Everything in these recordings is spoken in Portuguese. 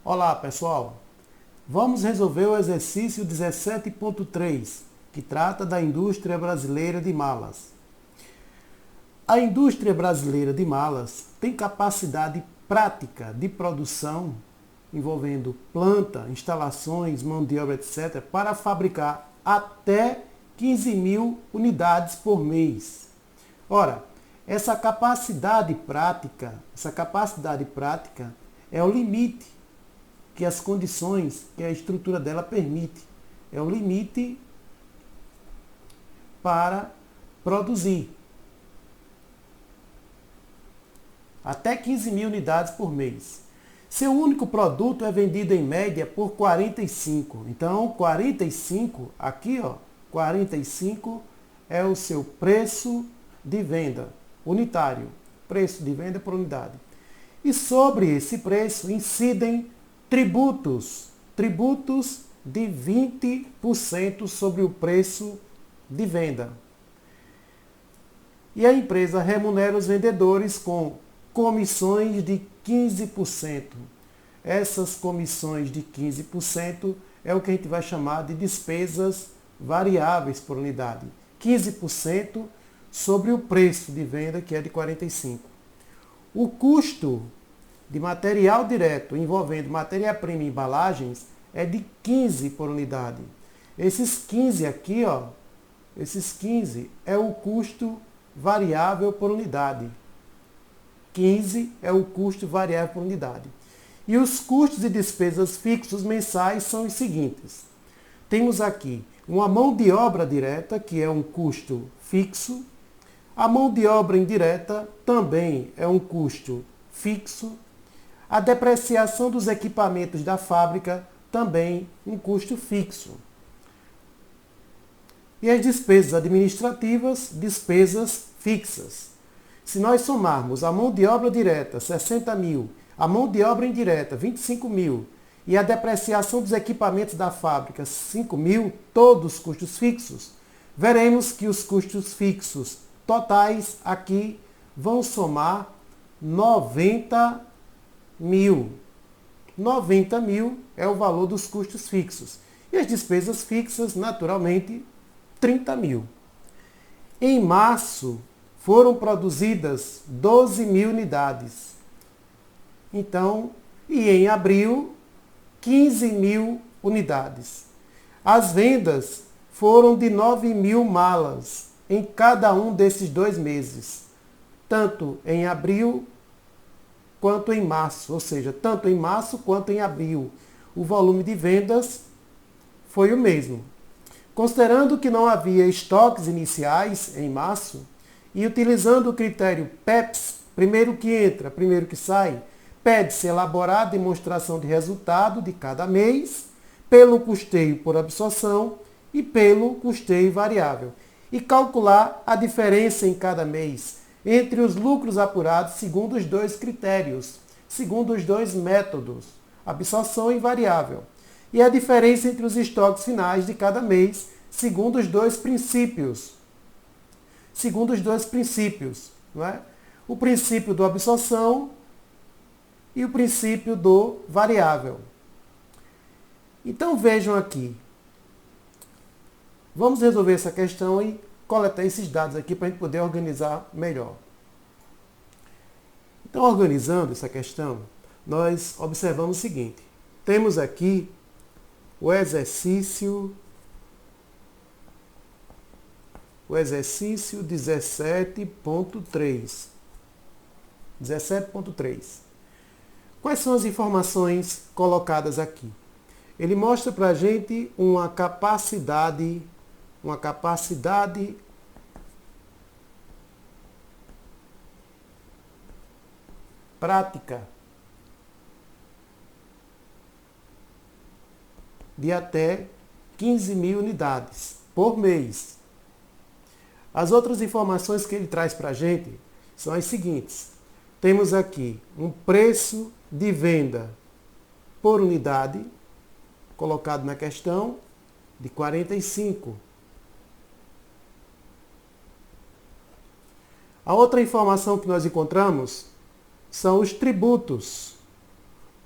Olá, pessoal! Vamos resolver o exercício 17.3, que trata da indústria brasileira de malas. A indústria brasileira de malas tem capacidade prática de produção, envolvendo planta, instalações, mão de obra, etc., para fabricar até 15 mil unidades por mês. Ora, essa capacidade prática é o limite que as condições, que a estrutura dela permite. É o limite para produzir. Até 15 mil unidades por mês. Seu único produto é vendido em média por 45. Então, 45, aqui, 45 é o seu preço de venda unitário. Preço de venda por unidade. E sobre esse preço incidem tributos de 20% sobre o preço de venda. E a empresa remunera os vendedores com comissões de 15%. Essas comissões de 15% é o que a gente vai chamar de despesas variáveis por unidade. 15% sobre o preço de venda, que é de 45. O custo de material direto envolvendo matéria-prima e embalagens é de 15 por unidade. Esses 15 aqui, esses 15 é o custo variável por unidade. 15 é o custo variável por unidade. E os custos e despesas fixos mensais são os seguintes. Temos aqui uma mão de obra direta, que é um custo fixo. A mão de obra indireta também é um custo fixo. A depreciação dos equipamentos da fábrica também um custo fixo. E as despesas administrativas, despesas fixas. Se nós somarmos a mão de obra direta, 60 mil, a mão de obra indireta, 25 mil, e a depreciação dos equipamentos da fábrica, 5 mil, todos custos fixos, veremos que os custos fixos totais aqui vão somar 90 mil. 90 mil é o valor dos custos fixos. E as despesas fixas, naturalmente, 30 mil. Em março, foram produzidas 12 mil unidades. Então, e em abril, 15 mil unidades. As vendas foram de 9 mil malas em cada um desses 2 meses, tanto em abril quanto em março, ou seja, tanto em março quanto em abril. O volume de vendas foi o mesmo. Considerando que não havia estoques iniciais em março, e utilizando o critério PEPS, primeiro que entra, primeiro que sai, pede-se elaborar a demonstração de resultado de cada mês, pelo custeio por absorção e pelo custeio variável, e calcular a diferença em cada mês entre os lucros apurados segundo os 2 critérios, segundo os 2 métodos, absorção e variável, e a diferença entre os estoques finais de cada mês segundo os 2 princípios. Segundo os 2 princípios, não é? O princípio do absorção e o princípio do variável. Então vejam aqui. Vamos resolver essa questão e coletar esses dados aqui para a gente poder organizar melhor. Então, organizando essa questão, nós observamos o seguinte. Temos aqui o exercício 17.3. 17.3. Quais são as informações colocadas aqui? Ele mostra para a gente uma capacidade prática de até 15 mil unidades por mês. As outras informações que ele traz para a gente são as seguintes. Temos aqui um preço de venda por unidade, colocado na questão, de 45. A outra informação que nós encontramos são os tributos.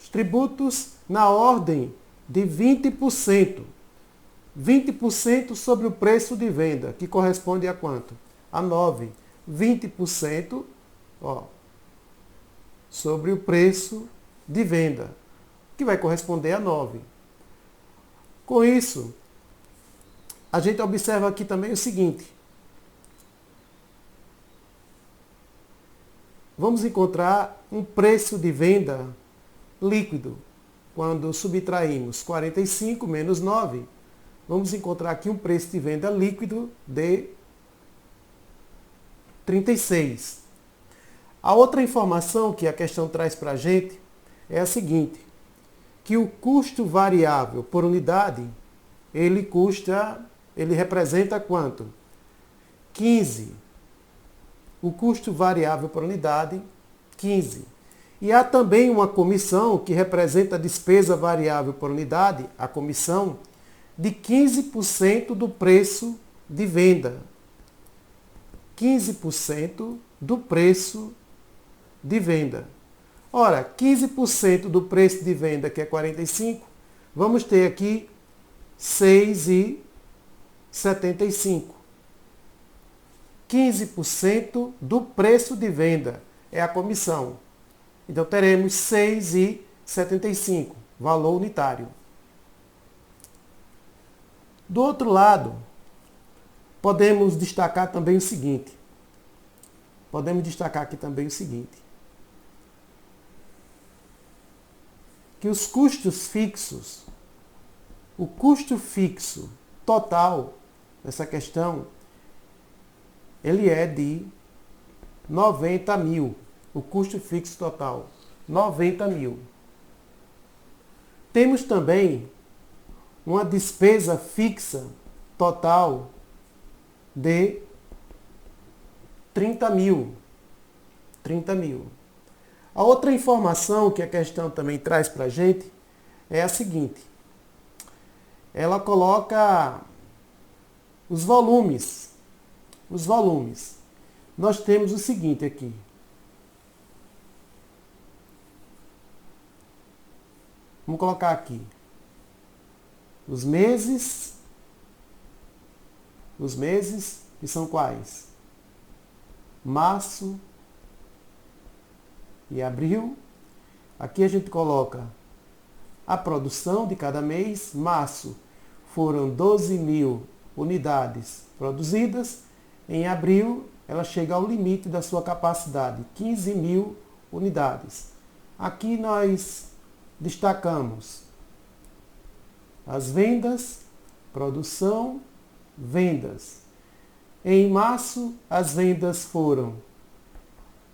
Os tributos na ordem de 20%. 20% sobre o preço de venda, que corresponde a quanto? A 9. 20%, ó, sobre o preço de venda, que vai corresponder a 9. Com isso, a gente observa aqui também o seguinte. Vamos encontrar um preço de venda líquido. Quando subtraímos 45 menos 9, vamos encontrar aqui um preço de venda líquido de 36. A outra informação que a questão traz para a gente é a seguinte, que o custo variável por unidade, ele representa quanto? 15. O custo variável por unidade, 15. E há também uma comissão que representa a despesa variável por unidade, a comissão, de 15% do preço de venda. 15% do preço de venda. Ora, 15% do preço de venda, que é 45, vamos ter aqui 6,75. 15% do preço de venda é a comissão. Então teremos 6,75, valor unitário. Do outro lado, podemos destacar também o seguinte. Que os custos fixos, o custo fixo total dessa questão, ele é de 90 mil. O custo fixo total, 90 mil. Temos também uma despesa fixa total de 30 mil. 30 mil. A outra informação que a questão também traz para a gente é a seguinte. Ela coloca os volumes. Os volumes. Nós temos o seguinte aqui. Vamos colocar aqui. Os meses, que são quais? Março e abril. Aqui a gente coloca a produção de cada mês. Março foram 12 mil unidades produzidas. Em abril, ela chega ao limite da sua capacidade, 15 mil unidades. Aqui nós destacamos as vendas, produção, vendas. Em março, as vendas foram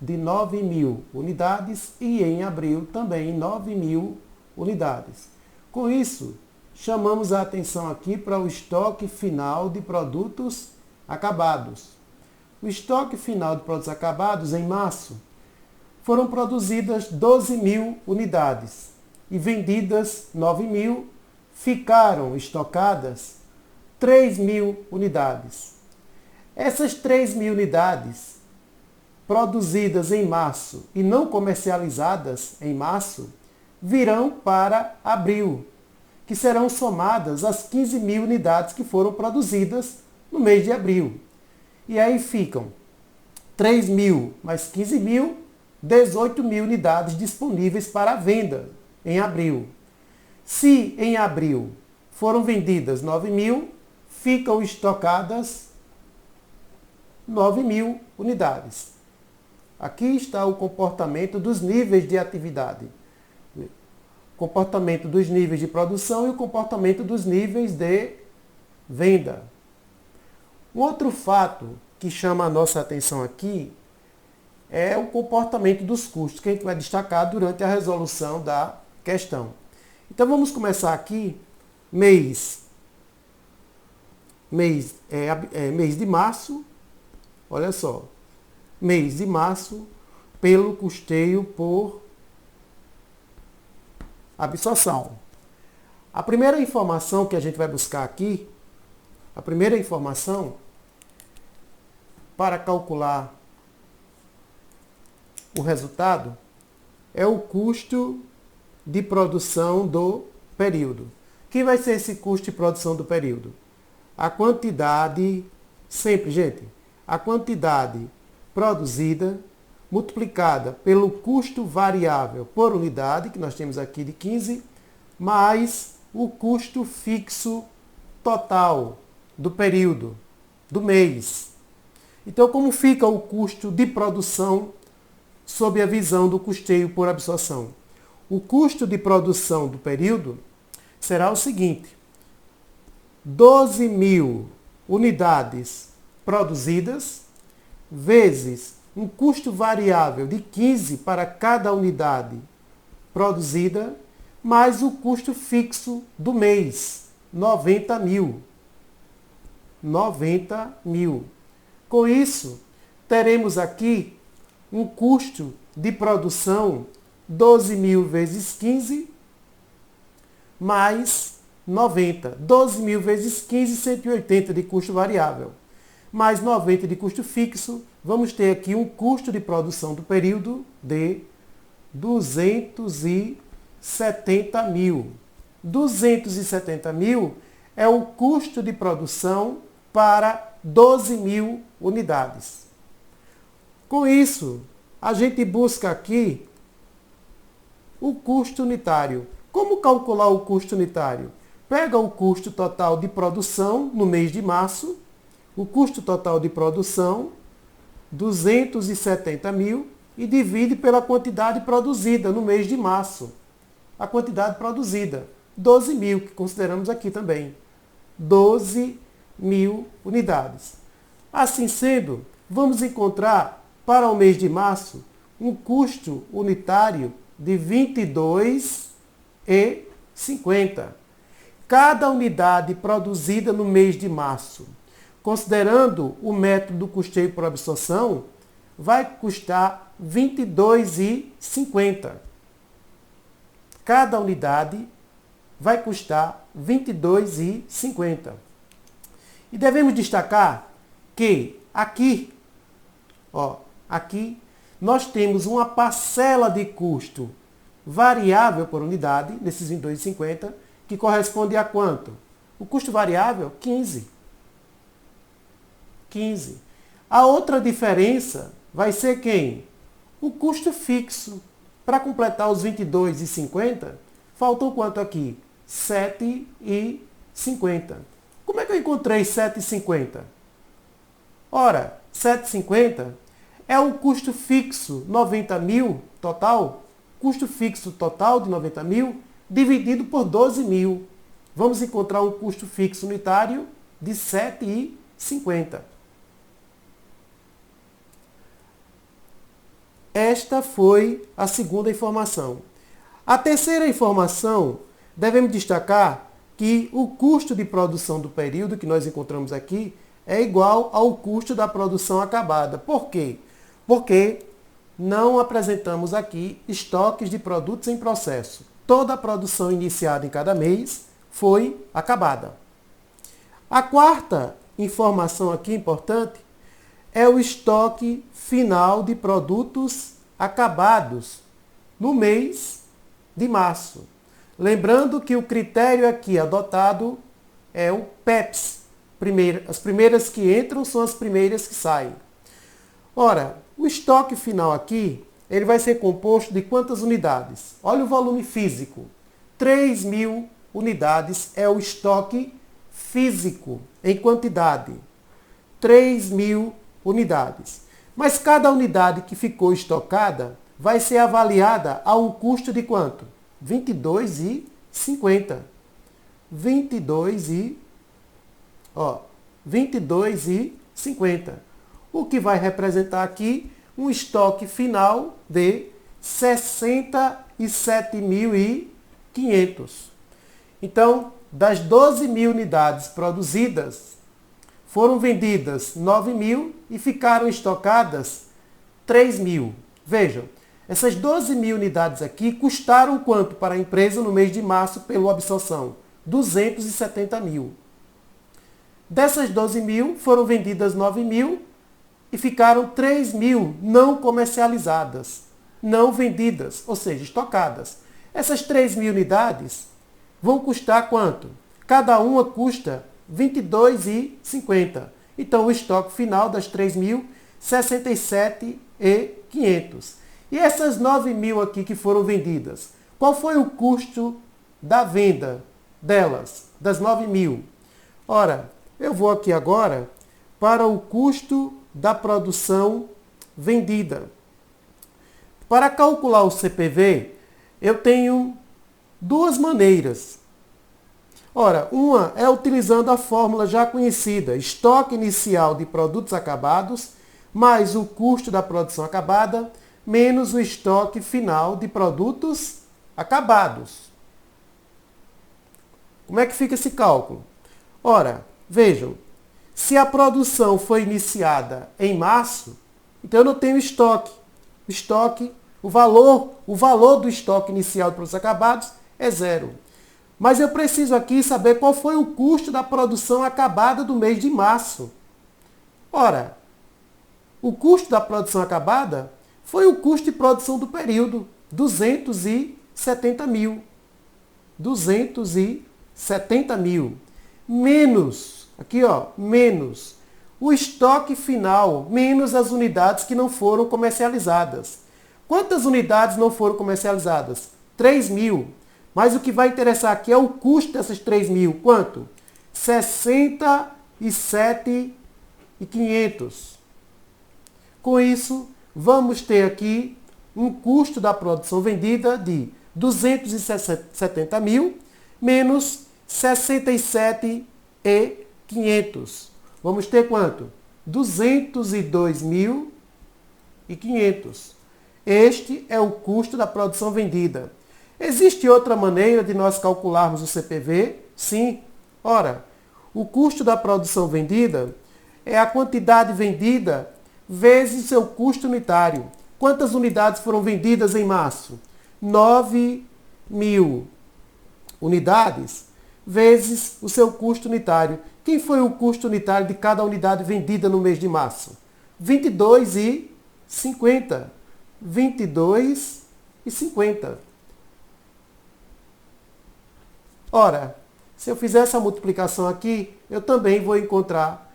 de 9 mil unidades e em abril também 9 mil unidades. Com isso, chamamos a atenção aqui para o estoque final de produtos acabados. O estoque final de produtos acabados em março foram produzidas 12 mil unidades e vendidas 9 mil, ficaram estocadas 3 mil unidades. Essas 3 mil unidades produzidas em março e não comercializadas em março virão para abril, que serão somadas às 15 mil unidades que foram produzidas no mês de abril. E aí ficam 3 mil mais 15 mil, 18 mil unidades disponíveis para venda em abril. Se em abril foram vendidas 9 mil, ficam estocadas 9 mil unidades. Aqui está o comportamento dos níveis de atividade. O comportamento dos níveis de produção e o comportamento dos níveis de venda. Um outro fato que chama a nossa atenção aqui é o comportamento dos custos, que a gente vai destacar durante a resolução da questão. Então vamos começar aqui, mês de março, olha só, mês de março pelo custeio por absorção. A primeira informação que a gente vai buscar aqui, a primeira informação para calcular o resultado é o custo de produção do período. Quem vai ser esse custo de produção do período? A quantidade, sempre, gente, a quantidade produzida multiplicada pelo custo variável por unidade, que nós temos aqui de 15, mais o custo fixo total do período, do mês. Então, como fica o custo de produção sob a visão do custeio por absorção? O custo de produção do período será o seguinte: 12.000 unidades produzidas vezes um custo variável de 15 para cada unidade produzida, mais o custo fixo do mês, 90.000. 90.000. Com isso, teremos aqui um custo de produção 12.000 vezes 15 mais 90. 12.000 vezes 15, 180 de custo variável. Mais 90 de custo fixo, vamos ter aqui um custo de produção do período de 270.000. 270.000 é o custo de produção para 12.000 unidades. Com isso, a gente busca aqui o custo unitário. Como calcular o custo unitário? Pega o custo total de produção no mês de março, o custo total de produção, 270.000, e divide pela quantidade produzida no mês de março. A quantidade produzida, 12.000, que consideramos aqui também. 12.000 unidades. Assim sendo, vamos encontrar para o mês de março um custo unitário de R$ 22,50. Cada unidade produzida no mês de março, considerando o método do custeio por absorção, vai custar R$ 22,50. Cada unidade vai custar R$ 22,50. E devemos destacar que aqui nós temos uma parcela de custo variável por unidade, nesses 22,50, que corresponde a quanto? O custo variável, 15. A outra diferença vai ser quem? O custo fixo. Para completar os 22,50, faltou quanto aqui? 7,50. Como é que eu encontrei 7,50? Ora, 7,50 é o custo fixo 90.000 total, custo fixo total de 90.000 dividido por 12.000. Vamos encontrar um custo fixo unitário de 7,50. Esta foi a segunda informação. A terceira informação, devemos destacar que o custo de produção do período que nós encontramos aqui é igual ao custo da produção acabada. Por quê? Porque não apresentamos aqui estoques de produtos em processo. Toda a produção iniciada em cada mês foi acabada. A quarta informação aqui importante é o estoque final de produtos acabados no mês de março. Lembrando que o critério aqui adotado é o PEPS. As primeiras que entram são as primeiras que saem. Ora, o estoque final aqui, ele vai ser composto de quantas unidades? Olha o volume físico. 3.000 unidades é o estoque físico em quantidade. 3.000 unidades. Mas cada unidade que ficou estocada vai ser avaliada a um custo de quanto? R$ 22,50. 22,50. O que vai representar aqui um estoque final de 67.500. Então, das 12.000 unidades produzidas, foram vendidas 9.000 e ficaram estocadas 3.000. Vejam, essas 12.000 unidades aqui custaram quanto para a empresa no mês de março pela absorção? 270.000. Dessas 12.000, foram vendidas 9.000 e ficaram 3.000 não comercializadas, não vendidas, ou seja, estocadas. Essas 3.000 unidades vão custar quanto? Cada uma custa R$ 22,50. Então, o estoque final das 3.000, R$ 67.500. E essas 9.000 aqui que foram vendidas, qual foi o custo da venda delas, das 9.000? Ora, eu vou aqui agora para o custo da produção vendida. Para calcular o CPV, eu tenho duas maneiras. Ora, uma é utilizando a fórmula já conhecida, estoque inicial de produtos acabados, mais o custo da produção acabada, menos o estoque final de produtos acabados. Como é que fica esse cálculo? Ora, vejam, se a produção foi iniciada em março, então eu não tenho estoque. O valor do estoque inicial de produtos acabados é zero. Mas eu preciso aqui saber qual foi o custo da produção acabada do mês de março. Ora, o custo da produção acabada foi o custo de produção do período, 270 mil. 270 mil. Menos, aqui ó, menos o estoque final, menos as unidades que não foram comercializadas. Quantas unidades não foram comercializadas? 3.000. Mas o que vai interessar aqui é o custo dessas 3.000. Quanto? R$ 67.500. Com isso, vamos ter aqui um custo da produção vendida de 270 mil menos 67.500. Vamos ter quanto? 202.500. Este é o custo da produção vendida. Existe outra maneira de nós calcularmos o CPV? Sim. Ora, o custo da produção vendida é a quantidade vendida vezes seu custo unitário. Quantas unidades foram vendidas em março? 9.000 unidades vezes o seu custo unitário. Quem foi o custo unitário de cada unidade vendida no mês de março? R$ 22,50. R$ 22,50. Ora, se eu fizer essa multiplicação aqui, eu também vou encontrar,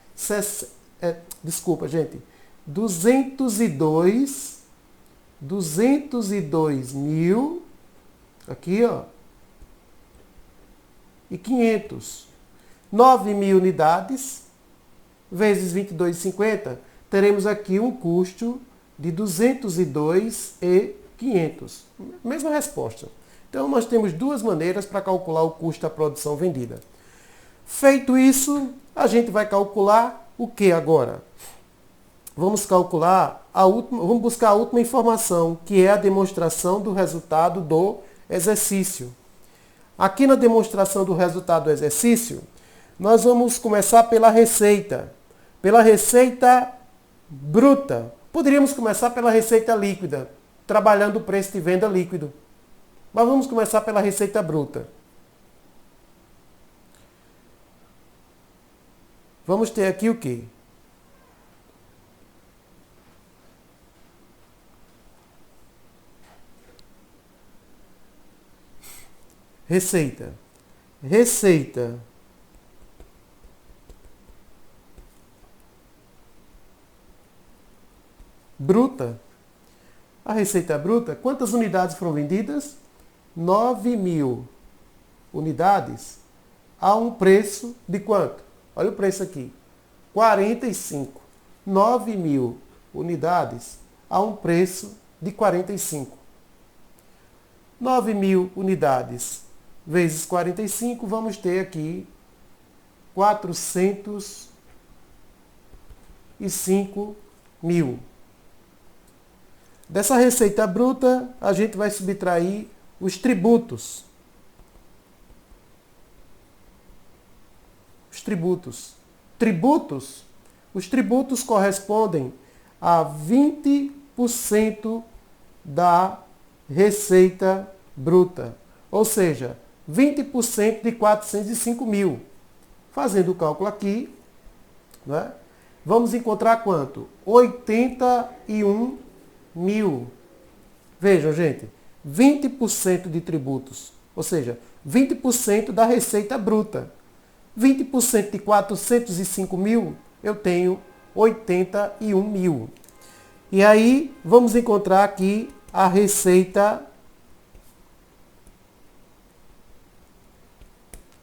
202 mil, aqui ó, e 500. 9.000 unidades vezes 22,50, teremos aqui um custo de 202.500. Mesma resposta. Então, nós temos duas maneiras para calcular o custo da produção vendida. Feito isso, a gente vai calcular o que agora? Vamos buscar a última informação, que é a demonstração do resultado do exercício. Aqui na demonstração do resultado do exercício, nós vamos começar pela receita. Pela receita bruta. Poderíamos começar pela receita líquida, trabalhando o preço de venda líquido. Mas vamos começar pela receita bruta. Vamos ter aqui o quê? Receita. Receita bruta. A receita bruta, quantas unidades foram vendidas? 9.000 unidades a um preço de quanto? Olha o preço aqui. 45. 9.000 unidades a um preço de 45. 9.000 unidades vezes 45, vamos ter aqui 405 mil. Dessa receita bruta, a gente vai subtrair os tributos. Os tributos. Os tributos correspondem a 20% da receita bruta. Ou seja, 20% de 405 mil. Fazendo o cálculo aqui, né, vamos encontrar quanto? 81 mil. Vejam, gente, 20% de tributos, ou seja, 20% da receita bruta. 20% de 405 mil, eu tenho 81 mil. E aí, vamos encontrar aqui a receita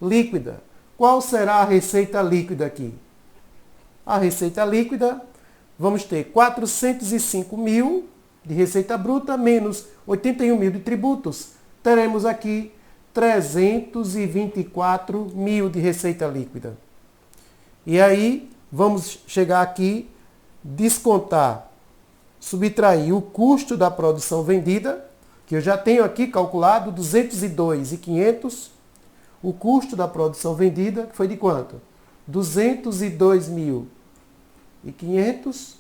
líquida. Qual será a receita líquida aqui? A receita líquida, vamos ter 405 mil de receita bruta menos 81 mil de tributos. Teremos aqui 324 mil de receita líquida. E aí, vamos chegar aqui, descontar, subtrair o custo da produção vendida, que eu já tenho aqui calculado, 202.500. O custo da produção vendida foi de quanto? 202.500.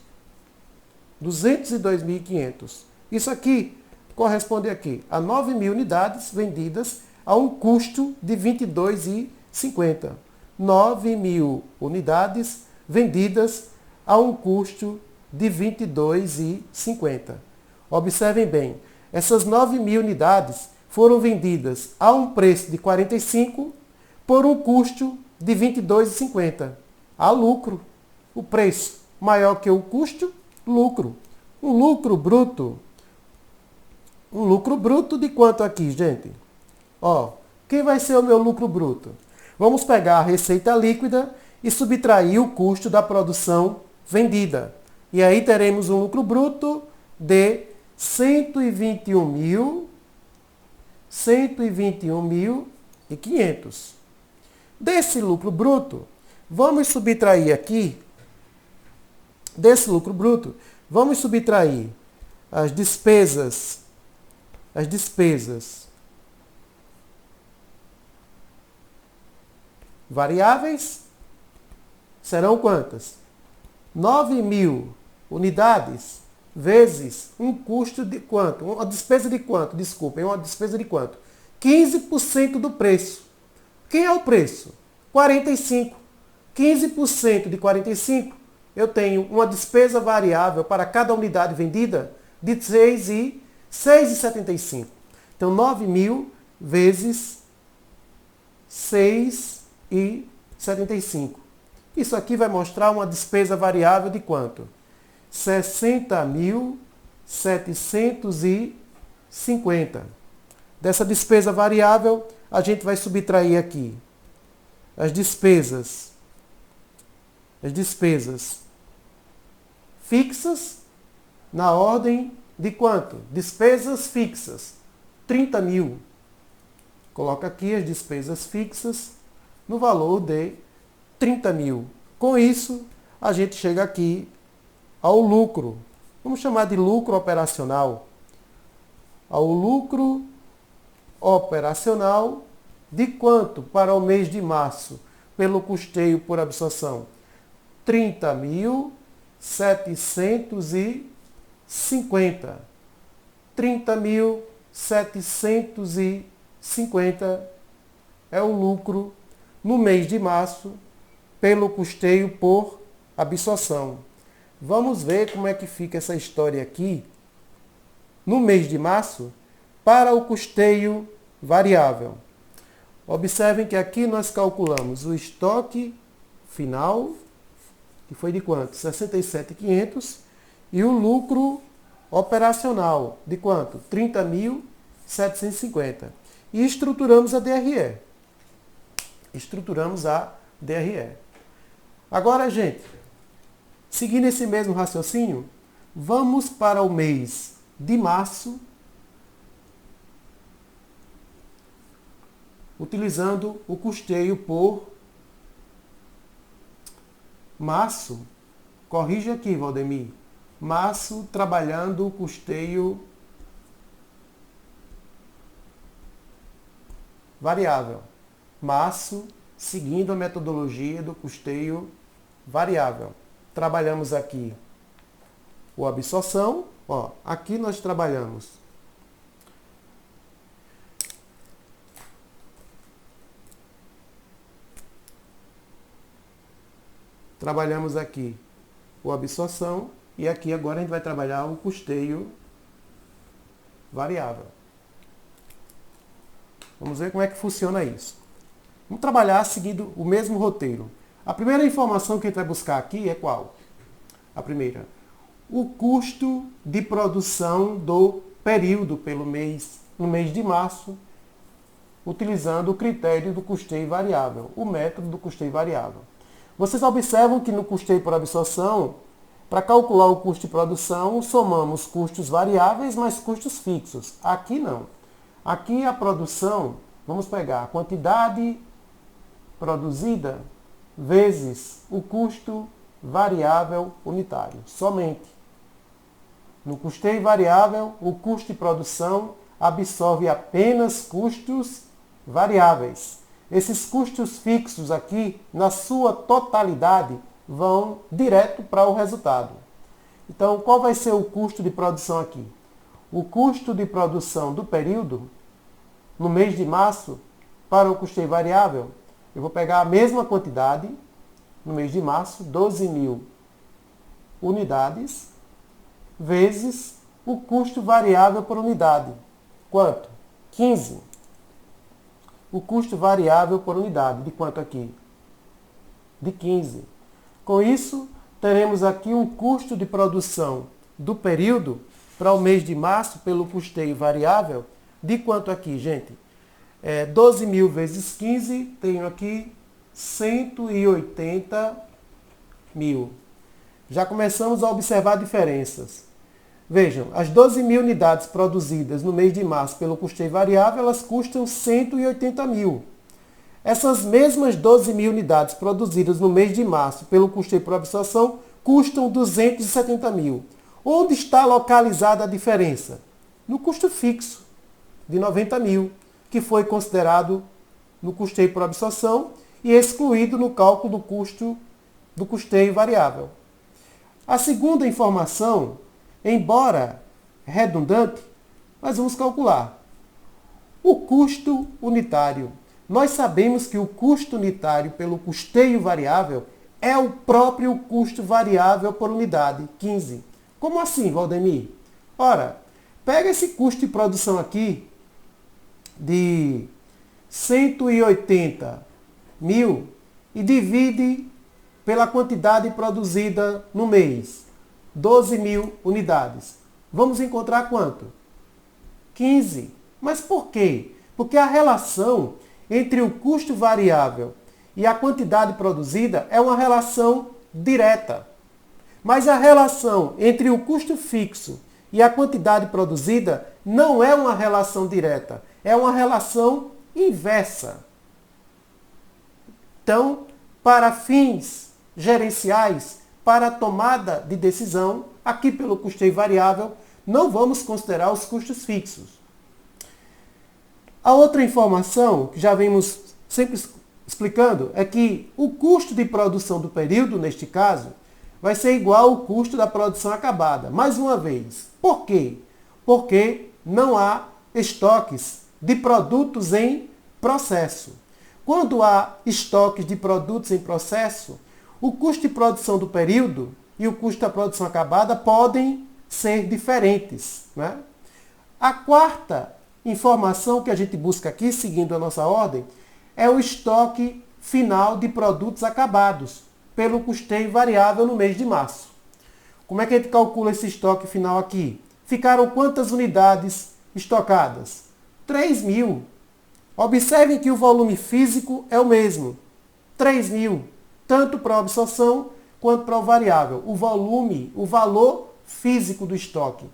202.500. Isso aqui corresponde aqui a 9.000 unidades vendidas a um custo de 22,50. 9.000 unidades vendidas a um custo de 22,50. Observem bem, essas 9.000 unidades foram vendidas a um preço de 45 por um custo de 22,50. Há lucro. O preço maior que o custo, lucro. Um lucro bruto. Um lucro bruto de quanto aqui, gente? Ó, quem vai ser o meu lucro bruto? Vamos pegar a receita líquida e subtrair o custo da produção vendida. E aí teremos um lucro bruto de 121.500. Desse lucro bruto, vamos subtrair aqui, as despesas variáveis. Serão quantas? 9.000 unidades vezes um custo de quanto? Uma despesa de quanto? Desculpem, uma despesa de quanto? 15% do preço. Quem é o preço? 45. 15% de 45, eu tenho uma despesa variável para cada unidade vendida de 6,75. Então, 9.000 vezes 6,75. Isso aqui vai mostrar uma despesa variável de quanto? 60.750. Dessa despesa variável, a gente vai subtrair aqui as despesas fixas, na ordem de quanto? Despesas fixas, 30.000. Coloca aqui as despesas fixas no valor de 30.000. Com isso, a gente chega aqui ao lucro. Vamos chamar de lucro operacional. Ao lucro operacional de quanto para o mês de março, pelo custeio por absorção? 30.750. 30.750 é o lucro no mês de março pelo custeio por absorção. Vamos ver como é que fica essa história aqui no mês de março para o custeio variável. Observem que aqui nós calculamos o estoque final, que foi de quanto? 67.500, e o lucro operacional, de quanto? 30.750. E estruturamos a DRE. Agora, gente, seguindo esse mesmo raciocínio, vamos para o mês de março, utilizando o custeio por março. Corrija aqui, Valdemir. Março trabalhando o custeio variável. Março seguindo a metodologia do custeio variável. Trabalhamos aqui o absorção. Ó, aqui nós trabalhamos aqui o absorção e aqui agora a gente vai trabalhar o custeio variável. Vamos ver como é que funciona isso. Vamos trabalhar seguindo o mesmo roteiro. A primeira informação que a gente vai buscar aqui é qual? A primeira. O custo de produção do período no mês de março, utilizando o critério do custeio variável, o método do custeio variável. Vocês observam que no custeio por absorção, para calcular o custo de produção, somamos custos variáveis mais custos fixos. Aqui não. Aqui a produção, vamos pegar a quantidade produzida vezes o custo variável unitário, somente. No custeio variável, o custo de produção absorve apenas custos variáveis. Esses custos fixos aqui, na sua totalidade, vão direto para o resultado. Então, qual vai ser o custo de produção aqui? O custo de produção do período, no mês de março, para o custeio variável, eu vou pegar a mesma quantidade, no mês de março, 12.000 unidades, vezes o custo variável por unidade. Quanto? 15. O custo variável por unidade. De quanto aqui? De 15. Com isso, teremos aqui um custo de produção do período para o mês de março, pelo custeio variável, de quanto aqui, gente? 12.000 vezes 15, tenho aqui 180.000. Já começamos a observar diferenças. Vejam, as 12.000 unidades produzidas no mês de março pelo custeio variável, elas custam 180.000. Essas mesmas 12.000 unidades produzidas no mês de março pelo custeio por absorção custam 270.000. Onde está localizada a diferença? No custo fixo de 90.000, que foi considerado no custeio por absorção e excluído no cálculo do custo do custeio variável. A segunda informação, embora redundante, mas vamos calcular. O custo unitário. Nós sabemos que o custo unitário pelo custeio variável é o próprio custo variável por unidade, 15. Como assim, Valdemir? Ora, pega esse custo de produção aqui de 180.000 e divide pela quantidade produzida no mês, 12.000 unidades. Vamos encontrar quanto? 15. Mas por quê? Porque a relação entre o custo variável e a quantidade produzida é uma relação direta. Mas a relação entre o custo fixo e a quantidade produzida não é uma relação direta, é uma relação inversa. Então, para fins gerenciais, para a tomada de decisão, aqui pelo custeio variável, não vamos considerar os custos fixos. A outra informação, que já vimos sempre explicando, é que o custo de produção do período, neste caso, vai ser igual ao custo da produção acabada. Mais uma vez. Por quê? Porque não há estoques de produtos em processo. Quando há estoques de produtos em processo, o custo de produção do período e o custo da produção acabada podem ser diferentes, né? A quarta informação que a gente busca aqui, seguindo a nossa ordem, é o estoque final de produtos acabados, pelo custeio variável no mês de março. Como é que a gente calcula esse estoque final aqui? Ficaram quantas unidades estocadas? 3.000. Observem que o volume físico é o mesmo, 3.000, tanto para a absorção quanto para o variável. O volume, o valor físico do estoque,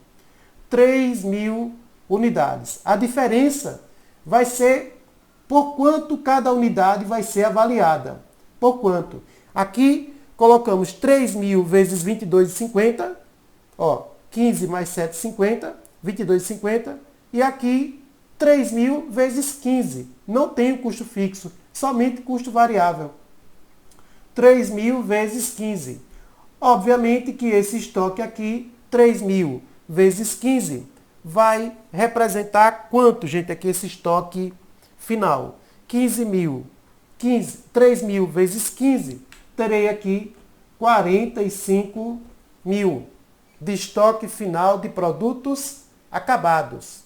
3.000 unidades. A diferença vai ser por quanto cada unidade vai ser avaliada. Por quanto? Aqui colocamos 3.000 vezes 22,50, 15 mais 7,50, 22,50, e aqui 3.000 vezes 15. Não tem o custo fixo, somente custo variável. 3.000 vezes 15. Obviamente que esse estoque aqui, 3.000 vezes 15, vai representar quanto, gente, aqui esse estoque final? 15.000. 3.000 vezes 15, terei aqui 45.000 de estoque final de produtos acabados.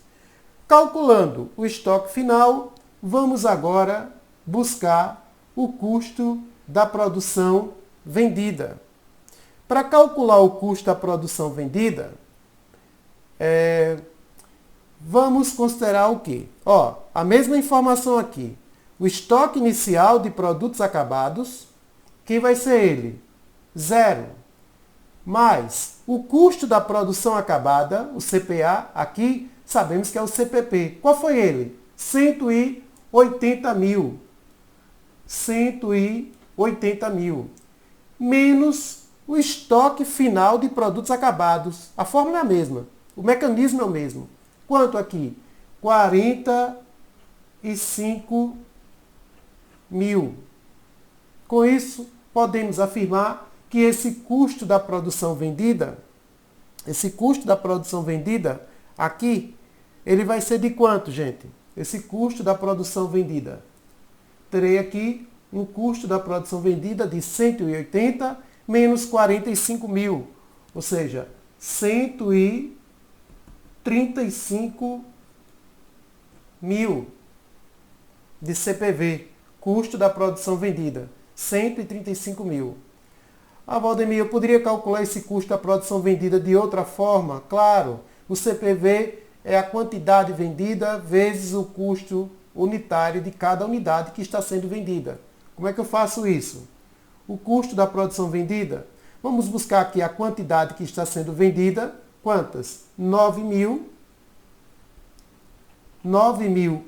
Calculando o estoque final, vamos agora buscar o custo da produção vendida. Para calcular o custo da produção vendida, vamos considerar o quê? Ó, a mesma informação aqui. O estoque inicial de produtos acabados, que vai ser ele? 0. Mais o custo da produção acabada, o CPA, aqui sabemos que é o CPP. Qual foi ele? 180 mil. 180 mil. Menos o estoque final de produtos acabados. A fórmula é a mesma. O mecanismo é o mesmo. Quanto aqui? 45 mil. Com isso, podemos afirmar que esse custo da produção vendida, aqui, ele vai ser de quanto, gente? Esse custo da produção vendida. Terei aqui um custo da produção vendida de 180 menos 45 mil, ou seja, 135 mil de CPV, custo da produção vendida, 135 mil. Ah, Valdemir, eu poderia calcular esse custo da produção vendida de outra forma? Claro, o CPV é a quantidade vendida vezes o custo unitário de cada unidade que está sendo vendida. Como é que eu faço isso? O custo da produção vendida, vamos buscar aqui a quantidade que está sendo vendida. Quantas? 9 mil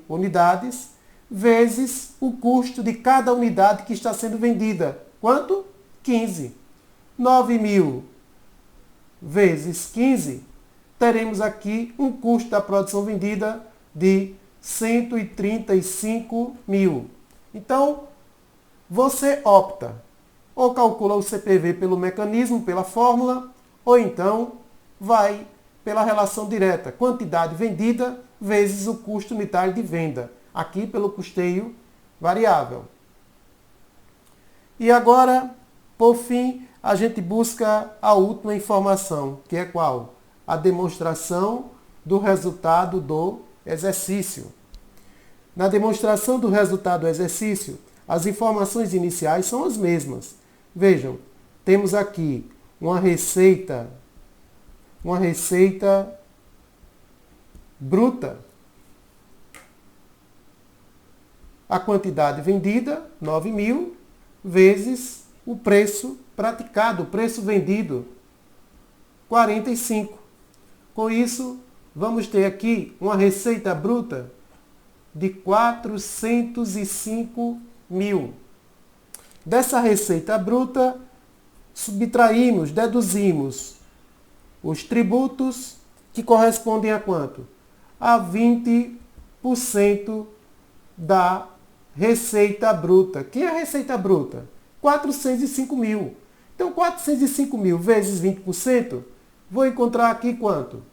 unidades, vezes o custo de cada unidade que está sendo vendida. Quanto? 15. 9 mil vezes 15, teremos aqui um custo da produção vendida de 135 mil. Então, você opta, ou calcula o CPV pelo mecanismo, pela fórmula, ou então vai pela relação direta, quantidade vendida vezes o custo unitário de venda, aqui pelo custeio variável. E agora, por fim, a gente busca a última informação, que é qual? A demonstração do resultado do exercício. Na demonstração do resultado do exercício, as informações iniciais são as mesmas. Vejam, temos aqui uma receita bruta. A quantidade vendida, 9 mil, vezes o preço praticado, o preço vendido, 45. Com isso, vamos ter aqui uma receita bruta de 405 mil. Dessa receita bruta, deduzimos os tributos, que correspondem a quanto? A 20% da receita bruta. Que é a receita bruta? 405 mil. Então, 405 mil vezes 20%, vou encontrar aqui quanto?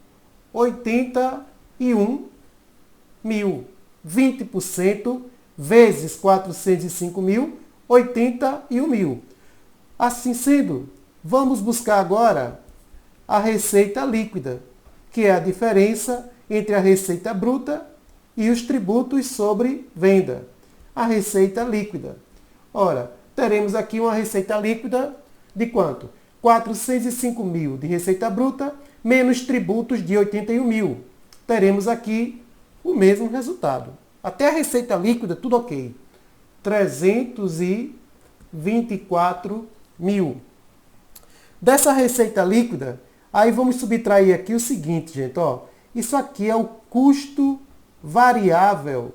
81 mil. 20% vezes 405 mil, 81 mil. Assim sendo, vamos buscar agora a receita líquida, que é a diferença entre a receita bruta e os tributos sobre venda. A receita líquida. Ora, teremos aqui uma receita líquida de quanto? 405 mil de receita bruta, menos tributos de 81 mil. Teremos aqui o mesmo resultado. Até a receita líquida, tudo ok. 324 mil. Dessa receita líquida, aí vamos subtrair aqui o seguinte, gente. Ó, isso aqui é o custo variável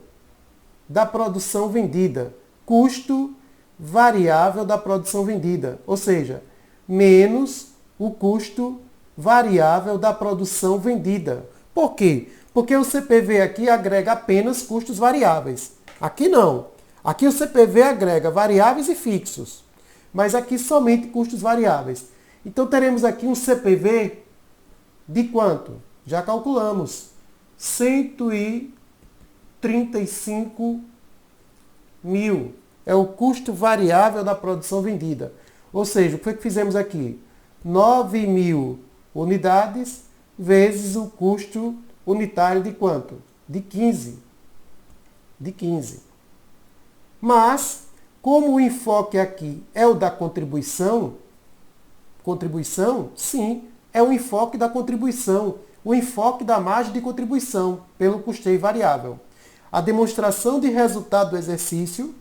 da produção vendida. Custo variável da produção vendida. Ou seja, menos o custo variável da produção vendida. Por quê? Porque o CPV aqui agrega apenas custos variáveis. Aqui não. Aqui o CPV agrega variáveis e fixos. Mas aqui somente custos variáveis. Então teremos aqui um CPV de quanto? Já calculamos. 135 mil. É o custo variável da produção vendida. Ou seja, o que foi que fizemos aqui? 9 mil unidades vezes o custo unitário de quanto? De 15. De 15. Mas, como o enfoque aqui é o da contribuição, sim, é o enfoque da contribuição, o enfoque da margem de contribuição pelo custeio variável. A demonstração de resultado do exercício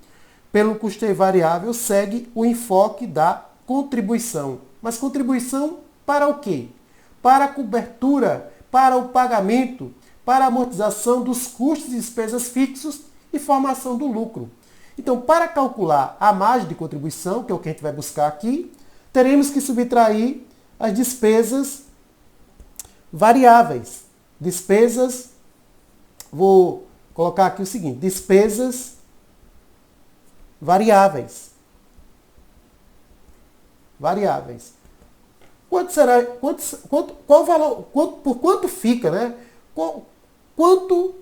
pelo custeio variável segue o enfoque da contribuição. Mas contribuição para o quê? Para a cobertura, para o pagamento, para a amortização dos custos e despesas fixos e formação do lucro. Então, para calcular a margem de contribuição, que é o que a gente vai buscar aqui, teremos que subtrair as despesas variáveis. Despesas, vou colocar aqui o seguinte, despesas variáveis. Variáveis. Quanto será, qual valor, por quanto fica, né? Quanto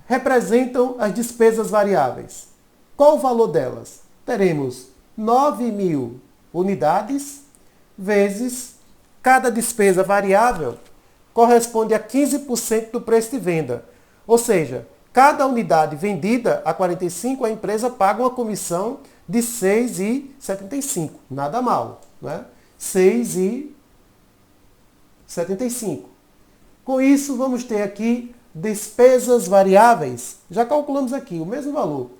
representam as despesas variáveis? Qual o valor delas? Teremos 9.000 unidades vezes cada despesa variável corresponde a 15% do preço de venda. Ou seja, cada unidade vendida a 45, a empresa paga uma comissão de 6,75. Nada mal, né? 6,75. Com isso, vamos ter aqui despesas variáveis. Já calculamos aqui o mesmo valor.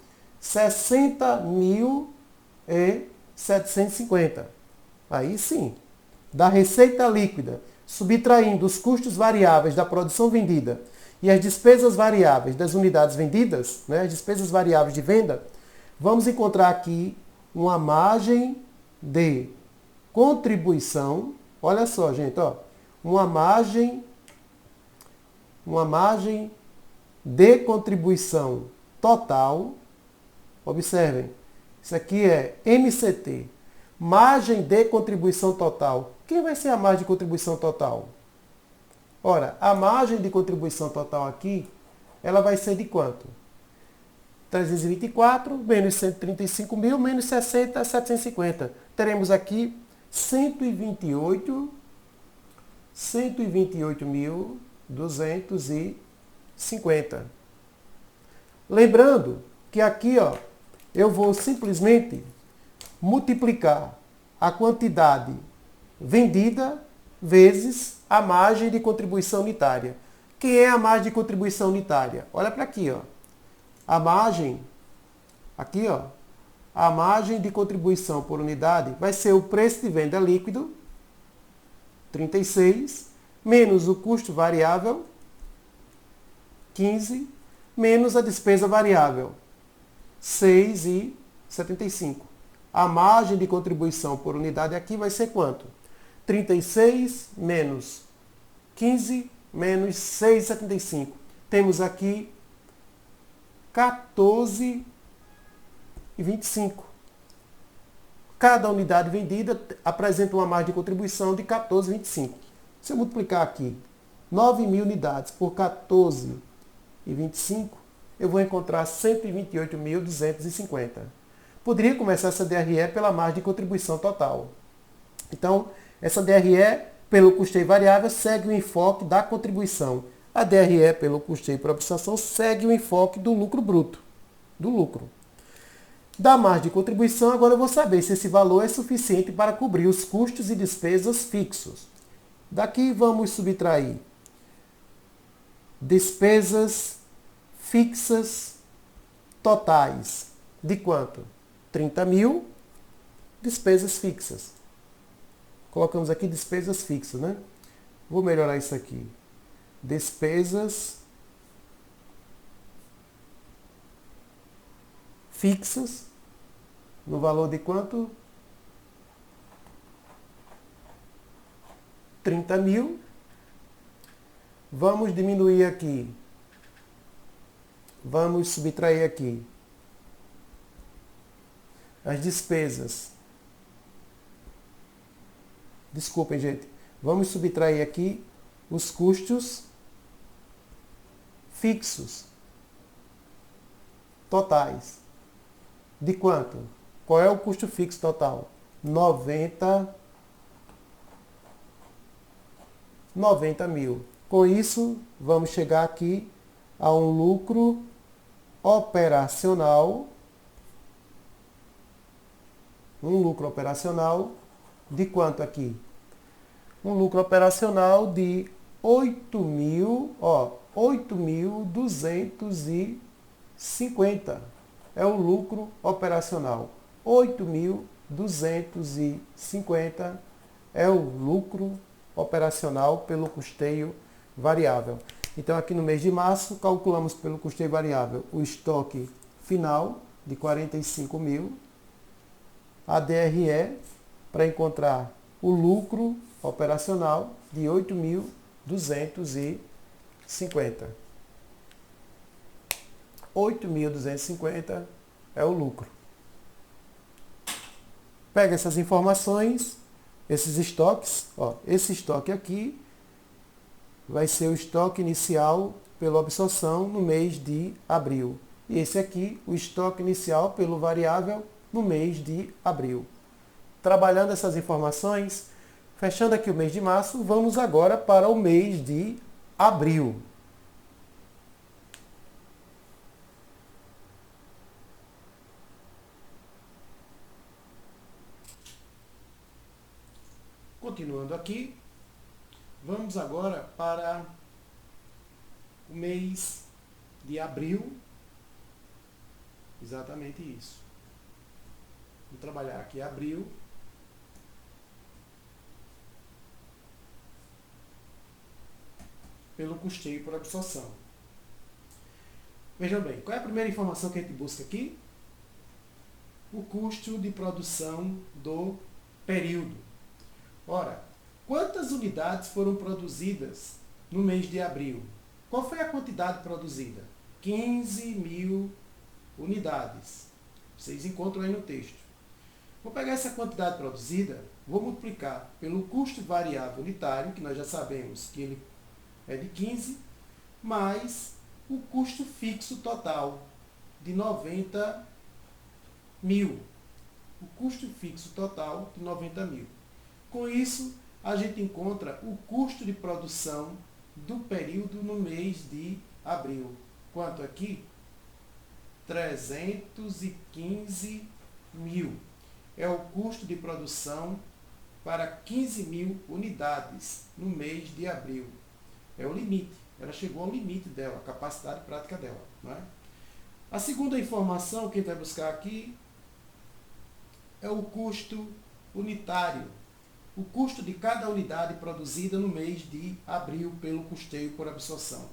60.750. Aí sim, da receita líquida, subtraindo os custos variáveis da produção vendida e as despesas variáveis das unidades vendidas, né, as despesas variáveis de venda, vamos encontrar aqui uma margem de contribuição. Olha só, gente, ó, uma margem de contribuição total. Observem, isso aqui é MCT, margem de contribuição total. Quem vai ser a margem de contribuição total? Ora, a margem de contribuição total aqui, ela vai ser de quanto? 324 menos 135 mil menos 60.750. Teremos aqui 128.250. Lembrando que aqui, ó, eu vou simplesmente multiplicar a quantidade vendida vezes a margem de contribuição unitária. Quem é a margem de contribuição unitária? Olha para aqui, ó. A margem, aqui, ó, a margem de contribuição por unidade vai ser o preço de venda líquido, 36, menos o custo variável, 15, menos a despesa variável, 6,75. A margem de contribuição por unidade aqui vai ser quanto? 36 menos 15 menos 6,75. Temos aqui 14,25. Cada unidade vendida apresenta uma margem de contribuição de 14,25. Se eu multiplicar aqui 9.000 unidades por 14,25, eu vou encontrar 128.250. Poderia começar essa DRE pela margem de contribuição total. Então, essa DRE pelo custeio variável segue o enfoque da contribuição. A DRE pelo custeio por observação segue o enfoque do lucro bruto, do lucro. Da margem de contribuição, agora eu vou saber se esse valor é suficiente para cobrir os custos e despesas fixos. Daqui vamos subtrair despesas fixas totais. De quanto? 30.000 despesas fixas. Colocamos aqui despesas fixas, né? Vou melhorar isso aqui. Despesas fixas no valor de quanto? 30.000. Vamos diminuir aqui. Vamos subtrair aqui as despesas. Desculpem, gente. Vamos subtrair aqui os custos fixos totais. De quanto? Qual é o custo fixo total? 90 mil. Com isso, vamos chegar aqui a um lucro operacional, de quanto aqui? Um lucro operacional de 8.250 é o lucro operacional. 8.250 é o lucro operacional pelo custeio variável. Então, aqui no mês de março, calculamos pelo custeio variável o estoque final de 45 mil, a DRE, para encontrar o lucro operacional de 8.250. 8.250 é o lucro. Pega essas informações, esses estoques, esse estoque aqui vai ser o estoque inicial pela absorção no mês de abril. E esse aqui, o estoque inicial pelo variável no mês de abril. Trabalhando essas informações, fechando aqui o mês de março, vamos agora para o mês de abril. Continuando aqui, vamos agora para o mês de abril. Exatamente isso. Vou trabalhar aqui abril. Pelo custeio por absorção. Vejam bem, qual é a primeira informação que a gente busca aqui? O custo de produção do período. Ora, quantas unidades foram produzidas no mês de abril? Qual foi a quantidade produzida? 15.000 unidades. Vocês encontram aí no texto. Vou pegar essa quantidade produzida, vou multiplicar pelo custo variável unitário, que nós já sabemos que ele é de 15, mais o custo fixo total de 90 mil. O custo fixo total de 90 mil. Com isso, a gente encontra o custo de produção do período no mês de abril. Quanto aqui? 315 mil. É o custo de produção para 15.000 unidades no mês de abril. É o limite. Ela chegou ao limite dela, a capacidade prática dela. Não é? A segunda informação que a gente vai buscar aqui é o custo unitário. O custo de cada unidade produzida no mês de abril pelo custeio por absorção.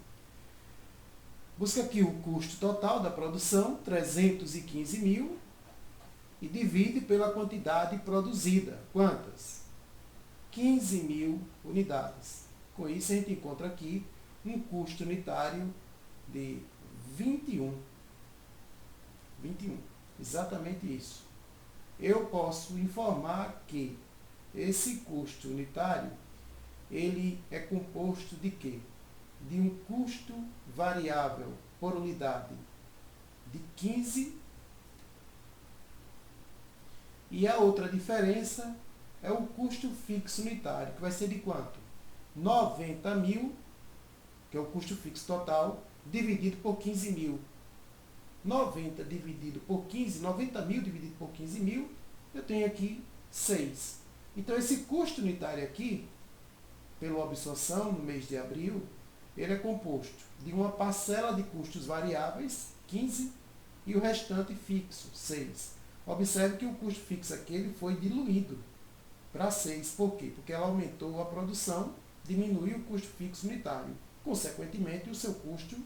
Busca aqui o custo total da produção, 315 mil, e divide pela quantidade produzida. Quantas? 15.000 unidades. Com isso, a gente encontra aqui um custo unitário de 21. Exatamente isso. Eu posso informar que esse custo unitário, ele é composto de quê? De um custo variável por unidade de 15, e a outra diferença é o custo fixo unitário, que vai ser de quanto? 90 mil, que é o custo fixo total, dividido por 15 mil. 90 dividido por 15, 90 mil dividido por 15 mil, eu tenho aqui 6. Então, esse custo unitário aqui, pela absorção no mês de abril, ele é composto de uma parcela de custos variáveis, 15, e o restante fixo, 6. Observe que o custo fixo aqui ele foi diluído para 6. Por quê? Porque ela aumentou a produção, diminuiu o custo fixo unitário. Consequentemente, o seu custo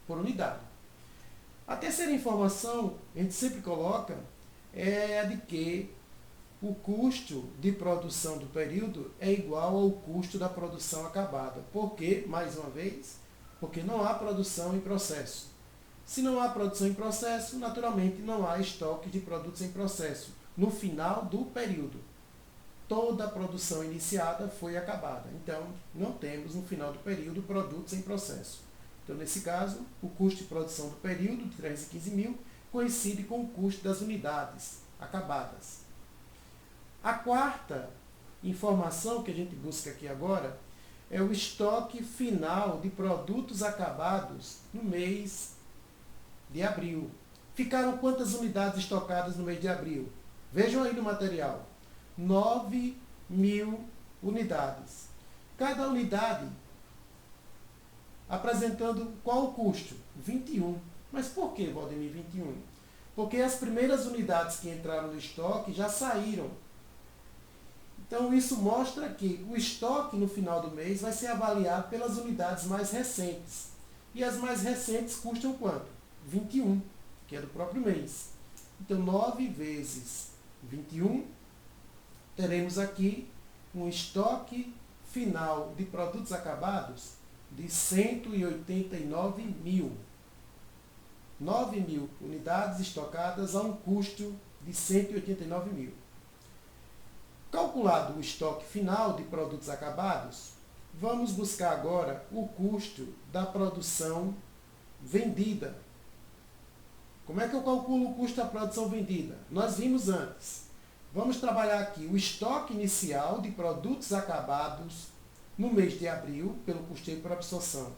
por unidade. A terceira informação, a gente sempre coloca, é a de que o custo de produção do período é igual ao custo da produção acabada. Por quê? Mais uma vez, porque não há produção em processo. Se não há produção em processo, naturalmente não há estoque de produtos em processo no final do período. Toda a produção iniciada foi acabada. Então, não temos no final do período produtos em processo. Então, nesse caso, o custo de produção do período, de 315 mil, coincide com o custo das unidades acabadas. A quarta informação que a gente busca aqui agora é o estoque final de produtos acabados no mês de abril. Ficaram quantas unidades estocadas no mês de abril? Vejam aí no material. 9.000 unidades. Cada unidade apresentando qual o custo? 21. Mas por que, Valdemir, 21? Porque as primeiras unidades que entraram no estoque já saíram. Então, isso mostra que o estoque no final do mês vai ser avaliado pelas unidades mais recentes. E as mais recentes custam quanto? 21, que é do próprio mês. Então, 9 vezes 21, teremos aqui um estoque final de produtos acabados de 189.000. 9.000 unidades estocadas a um custo de 189.000. Calculado o estoque final de produtos acabados, vamos buscar agora o custo da produção vendida. Como é que eu calculo o custo da produção vendida? Nós vimos antes. Vamos trabalhar aqui o estoque inicial de produtos acabados no mês de abril, pelo custeio por absorção.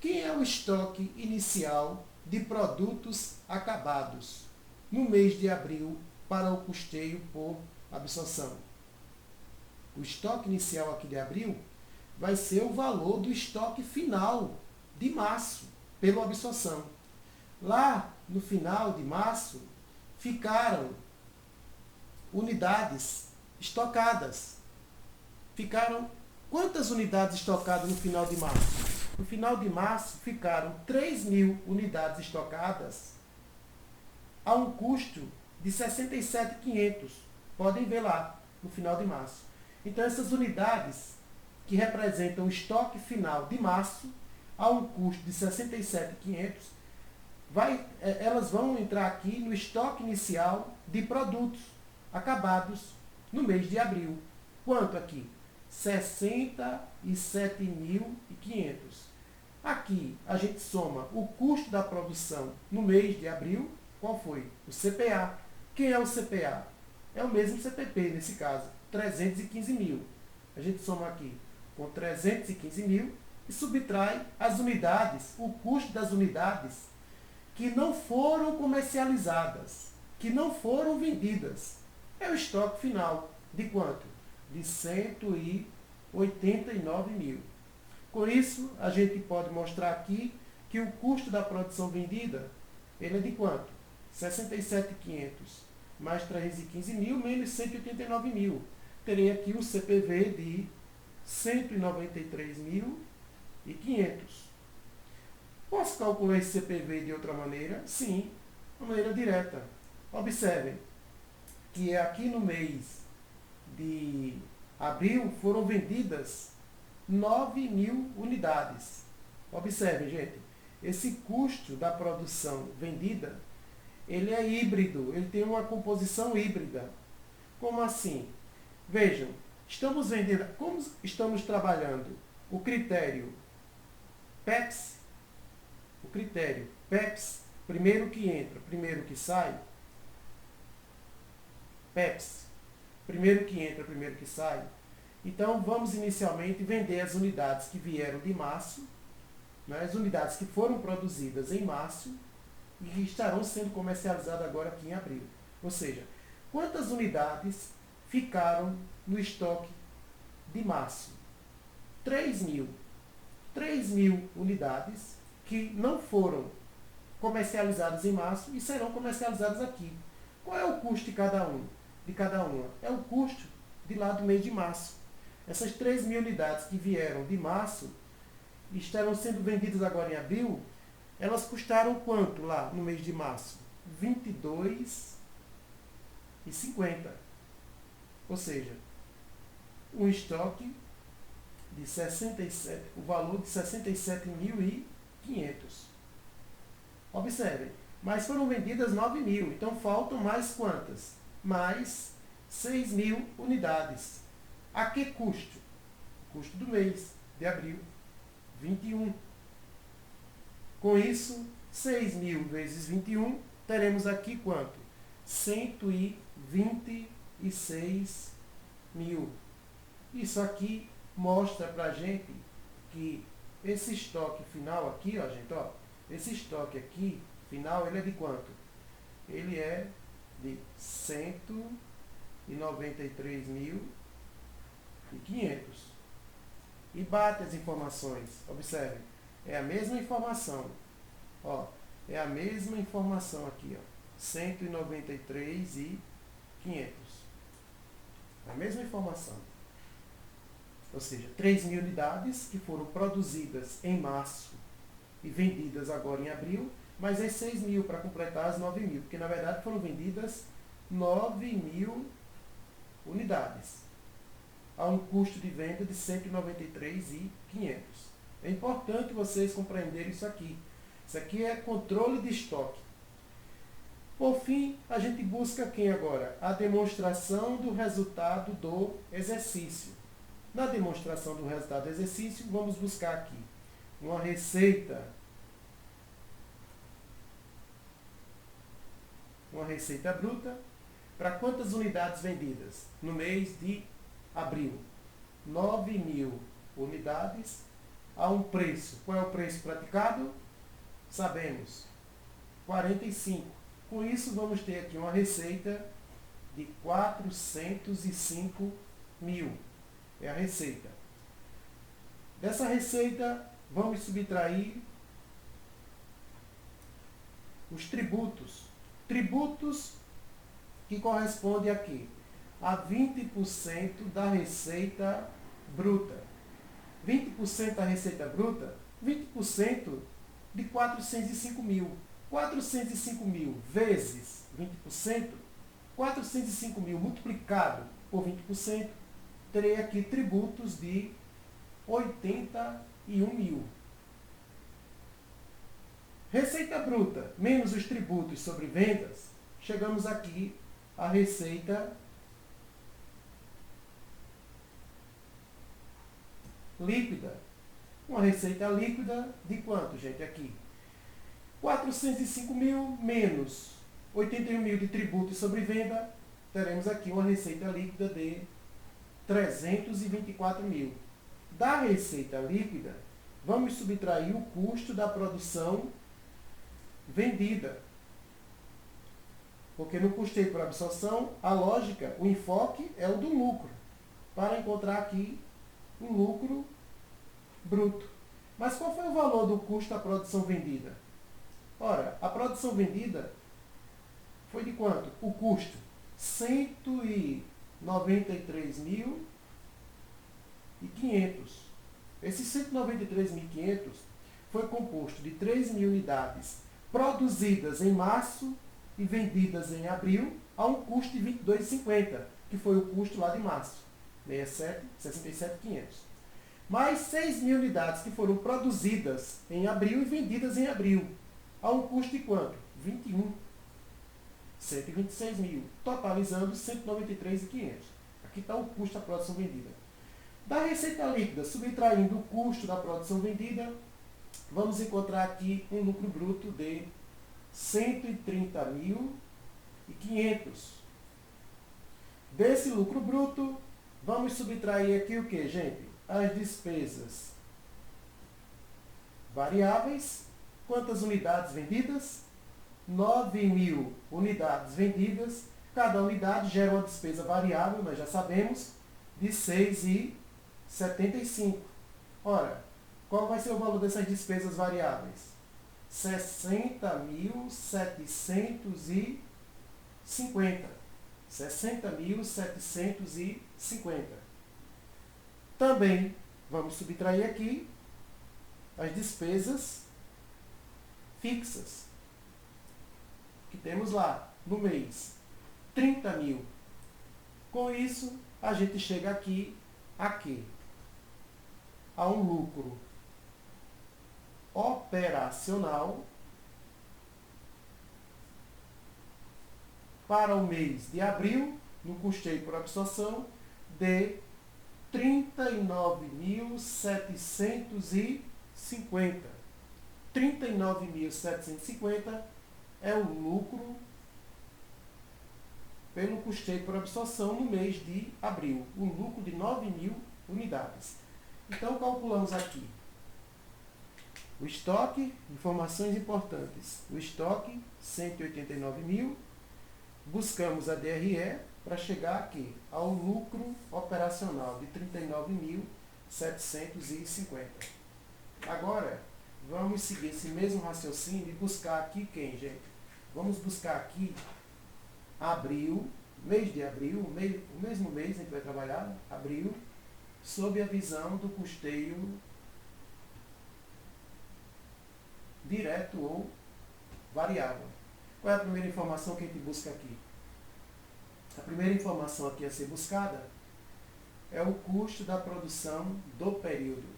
Quem é o estoque inicial de produtos acabados no mês de abril para o custeio por absorção? O estoque inicial aqui de abril vai ser o valor do estoque final de março, pela absorção. Lá no final de março, ficaram unidades estocadas. Ficaram quantas unidades estocadas no final de março? No final de março, ficaram 3.000 unidades estocadas a um custo de 67.500. Podem ver lá, no final de março. Então, essas unidades que representam o estoque final de março, a um custo de 67.500, elas vão entrar aqui no estoque inicial de produtos acabados no mês de abril. Quanto aqui? 67.500. Aqui a gente soma o custo da produção no mês de abril. Qual foi? O CPA. Quem é o CPA? É o mesmo CPP nesse caso, 315.000. A gente soma aqui com 315.000 e subtrai as unidades, o custo das unidades que não foram comercializadas, que não foram vendidas. É o estoque final de quanto? De 189.000. Com isso, a gente pode mostrar aqui que o custo da produção vendida, ele é de quanto? 67.500 mais 315.000 menos 189.000. Terei aqui um CPV de 193.500. Posso calcular esse CPV de outra maneira? Sim, de maneira direta. Observem que aqui no mês de abril foram vendidas 9.000 unidades. Observem, gente, esse custo da produção vendida, ele é híbrido, ele tem uma composição híbrida. Como assim? Vejam, estamos vendendo, como estamos trabalhando o critério PEPS, primeiro que entra, primeiro que sai, PEPS, primeiro que entra, primeiro que sai. Então, vamos inicialmente vender as unidades que vieram de março, né, as unidades que foram produzidas em março e que estarão sendo comercializadas agora aqui em abril. Ou seja, quantas unidades ficaram no estoque de março? 3.000. 3.000 unidades que não foram comercializadas em março e serão comercializadas aqui. Qual é o custo de cada um? De cada uma? É o custo de lá do mês de março. Essas 3.000 unidades que vieram de março e estarão sendo vendidas agora em abril, elas custaram quanto lá no mês de março? R$ 22,50. Ou seja, um estoque de 67, o valor de 67.500. Observem, mas foram vendidas 9.000, então faltam mais quantas? Mais 6.000 unidades. A que custo? O custo do mês de abril, 21. Com isso, 6.000 vezes 21, teremos aqui quanto? 126.000. Isso aqui mostra para a gente que esse estoque final aqui, ó, gente, ó, esse estoque aqui, final, ele é de quanto? Ele é de 193.500. E bate as informações. Observe, é a mesma informação. Ó, é a mesma informação aqui, ó. 193.500. A mesma informação. Ou seja, 3.000 unidades que foram produzidas em março e vendidas agora em abril, mais as 6.000 para completar as 9.000, porque na verdade foram vendidas 9.000 unidades, a um custo de venda de 193.500. É importante vocês compreenderem isso aqui. Isso aqui é controle de estoque. Por fim, a gente busca quem agora? A demonstração do resultado do exercício. Na demonstração do resultado do exercício, vamos buscar aqui uma receita bruta para quantas unidades vendidas no mês de abril? 9.000 unidades a um preço. Qual é o preço praticado? Sabemos, 45. Com isso, vamos ter aqui uma receita de 405.000. É a receita. Dessa receita, vamos subtrair os tributos. Tributos que correspondem aqui a 20% da receita bruta. 20% da receita bruta, 20% de 405.000. 405.000 vezes 20%, 405.000 multiplicado por 20%, terei aqui tributos de 81.000. Receita bruta menos os tributos sobre vendas, chegamos aqui à receita líquida. Uma receita líquida de quanto, gente, aqui? 405.000 menos 81.000 de tributos sobre venda, teremos aqui uma receita líquida de 324.000. Da receita líquida, vamos subtrair o custo da produção vendida. Porque no custeio por absorção, a lógica, o enfoque é o do lucro, para encontrar aqui um lucro bruto. Mas qual foi o valor do custo da produção vendida? Ora, a produção vendida foi de quanto? O custo, 193.500. Esses 193.500 foi composto de 3.000 unidades produzidas em março e vendidas em abril a um custo de 22,50, que foi o custo lá de março, 67.500. Mais 6.000 unidades que foram produzidas em abril e vendidas em abril, a um custo de quanto? 126.000, totalizando 193.500. Aqui está o custo da produção vendida. Da receita líquida, subtraindo o custo da produção vendida, vamos encontrar aqui um lucro bruto de 130.500. Desse lucro bruto, vamos subtrair aqui o que, gente? As despesas variáveis. Quantas unidades vendidas? 9.000 unidades vendidas. Cada unidade gera uma despesa variável, nós já sabemos, de 6,75. Ora, qual vai ser o valor dessas despesas variáveis? 60.750. 60.750. Também vamos subtrair aqui as despesas fixas, que temos lá no mês, 30.000. Com isso, a gente chega aqui a quê? A um lucro operacional para o mês de abril, no custeio por absorção, de 39.750. 39.750 é o lucro pelo custeio por absorção no mês de abril. Um lucro de 9.000 unidades. Então, calculamos aqui O estoque, informações importantes. O estoque, 189 mil. Buscamos a DRE para chegar aqui ao lucro operacional de 39.750. Agora, vamos seguir esse mesmo raciocínio e buscar aqui quem, gente? Vamos buscar aqui abril, mês de abril, o mesmo mês em que vai trabalhar, abril, sob a visão do custeio direto ou variável. Qual é a primeira informação que a gente busca aqui? A primeira informação aqui a ser buscada é o custo da produção do período.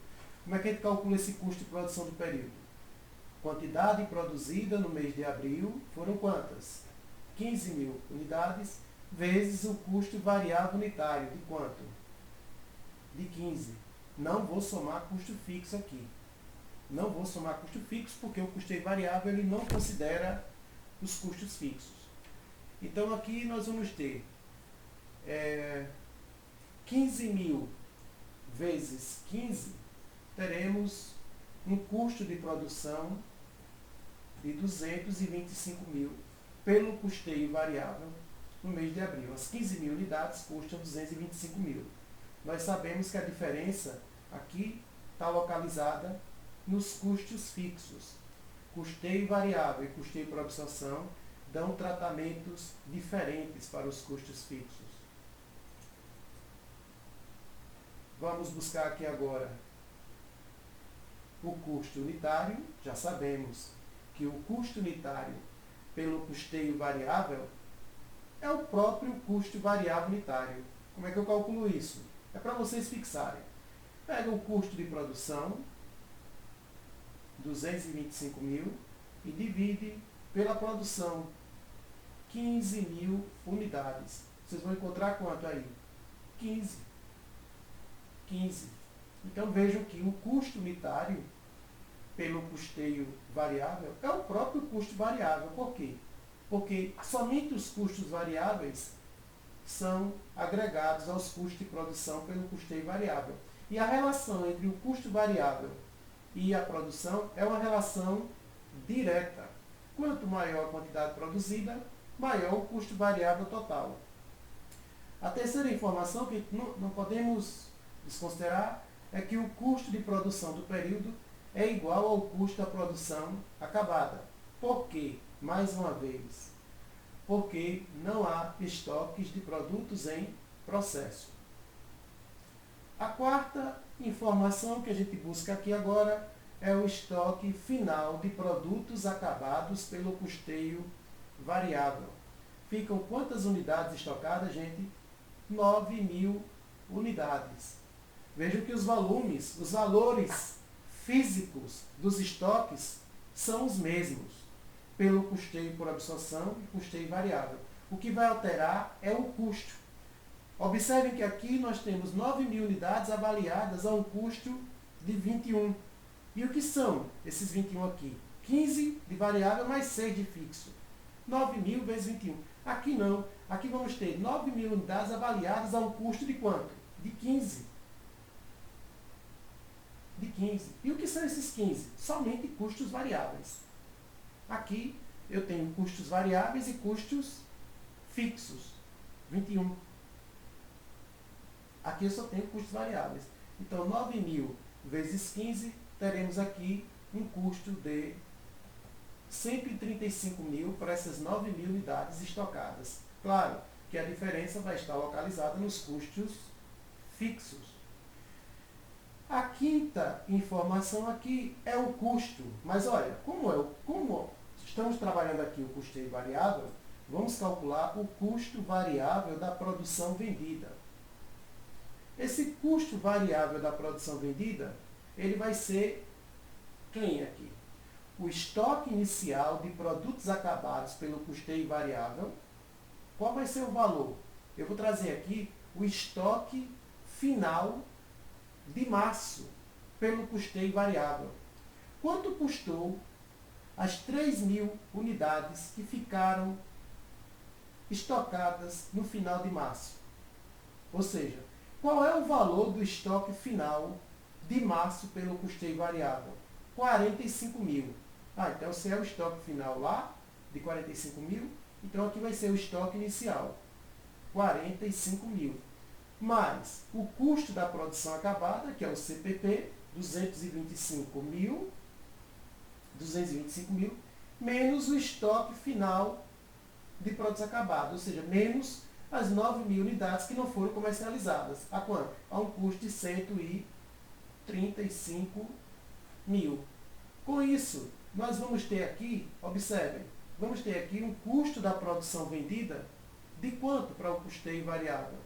Como é que a gente calcula esse custo de produção do período? Quantidade produzida no mês de abril foram quantas? 15 mil unidades, vezes o custo variável unitário. De quanto? De 15. Não vou somar custo fixo aqui. Não vou somar custo fixo porque o custeio variável ele não considera os custos fixos. Então aqui nós vamos ter 15 mil vezes 15, teremos um custo de produção de 225 mil pelo custeio variável no mês de abril. As 15 mil unidades custam 225 mil. Nós sabemos que a diferença aqui está localizada nos custos fixos. Custeio variável e custeio por absorção dão tratamentos diferentes para os custos fixos. Vamos buscar aqui agora o custo unitário. Já sabemos que o custo unitário pelo custeio variável é o próprio custo variável unitário. Como é que eu calculo isso? É para vocês fixarem. Pega o custo de produção, 225 mil, e divide pela produção, 15 mil unidades. Vocês vão encontrar quanto aí? 15. Então vejam que o custo unitário pelo custeio variável é o próprio custo variável. Por quê? Porque somente os custos variáveis são agregados aos custos de produção pelo custeio variável. E a relação entre o custo variável e a produção é uma relação direta. Quanto maior a quantidade produzida, maior o custo variável total. A terceira informação que não podemos desconsiderar é que o custo de produção do período é igual ao custo da produção acabada. Por quê? Mais uma vez, porque não há estoques de produtos em processo. A quarta informação que a gente busca aqui agora é o estoque final de produtos acabados pelo custeio variável. Ficam quantas unidades estocadas, gente? 9 mil unidades. Vejam que os valores físicos dos estoques são os mesmos, pelo custeio por absorção e custeio variável. O que vai alterar é o custo. Observem que aqui nós temos 9 mil unidades avaliadas a um custo de 21. E o que são esses 21 aqui? 15 de variável mais 6 de fixo. 9 mil vezes 21. Aqui não. Aqui vamos ter 9 mil unidades avaliadas a um custo de quanto? De 15. De 15. E o que são esses 15? Somente custos variáveis. Aqui eu tenho custos variáveis e custos fixos. 21. Aqui eu só tenho custos variáveis. Então, 9 mil vezes 15, teremos aqui um custo de 135 mil para essas 9 mil unidades estocadas. Claro que a diferença vai estar localizada nos custos fixos. A quinta informação aqui é o custo. Mas olha, como estamos trabalhando aqui o custeio variável, vamos calcular o custo variável da produção vendida. Esse custo variável da produção vendida, ele vai ser quem aqui? O estoque inicial de produtos acabados pelo custeio variável. Qual vai ser o valor? Eu vou trazer aqui o estoque final de março pelo custeio variável. Quanto custou as 3 mil unidades que ficaram estocadas no final de março? Ou seja, qual é o valor do estoque final de março pelo custeio variável? 45 mil. Então se é o estoque final lá, de 45 mil, então aqui vai ser o estoque inicial, 45 mil. Mais o custo da produção acabada, que é o CPP, 225 mil, menos o estoque final de produtos acabados, ou seja, menos as 9 mil unidades que não foram comercializadas. A quanto? A um custo de 135 mil. Com isso, nós vamos ter aqui, observem, vamos ter aqui um custo da produção vendida de quanto para o custeio variável?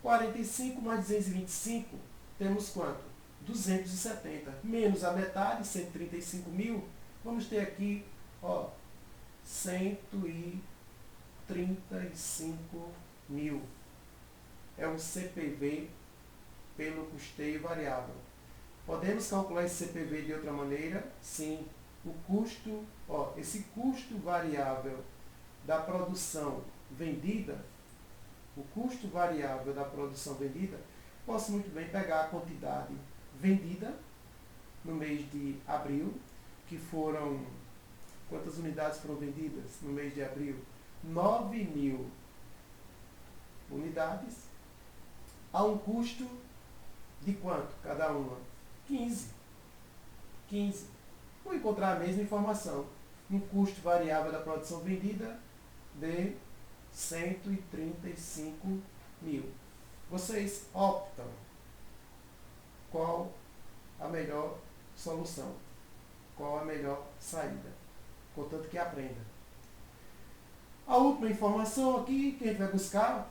45 mais 225, temos quanto? 270. Menos a metade, 135 mil, vamos ter aqui, 135 mil. É o CPV pelo custeio variável. Podemos calcular esse CPV de outra maneira? Sim. O custo, esse custo variável da produção vendida, posso muito bem pegar a quantidade vendida no mês de abril, que foram, quantas unidades foram vendidas no mês de abril? 9 mil unidades, a um custo de quanto cada uma? 15. Vou encontrar a mesma informação. Um custo variável da produção vendida de 135 mil. Vocês optam qual a melhor solução, qual a melhor saída, contanto que aprenda. A última informação aqui que a gente vai buscar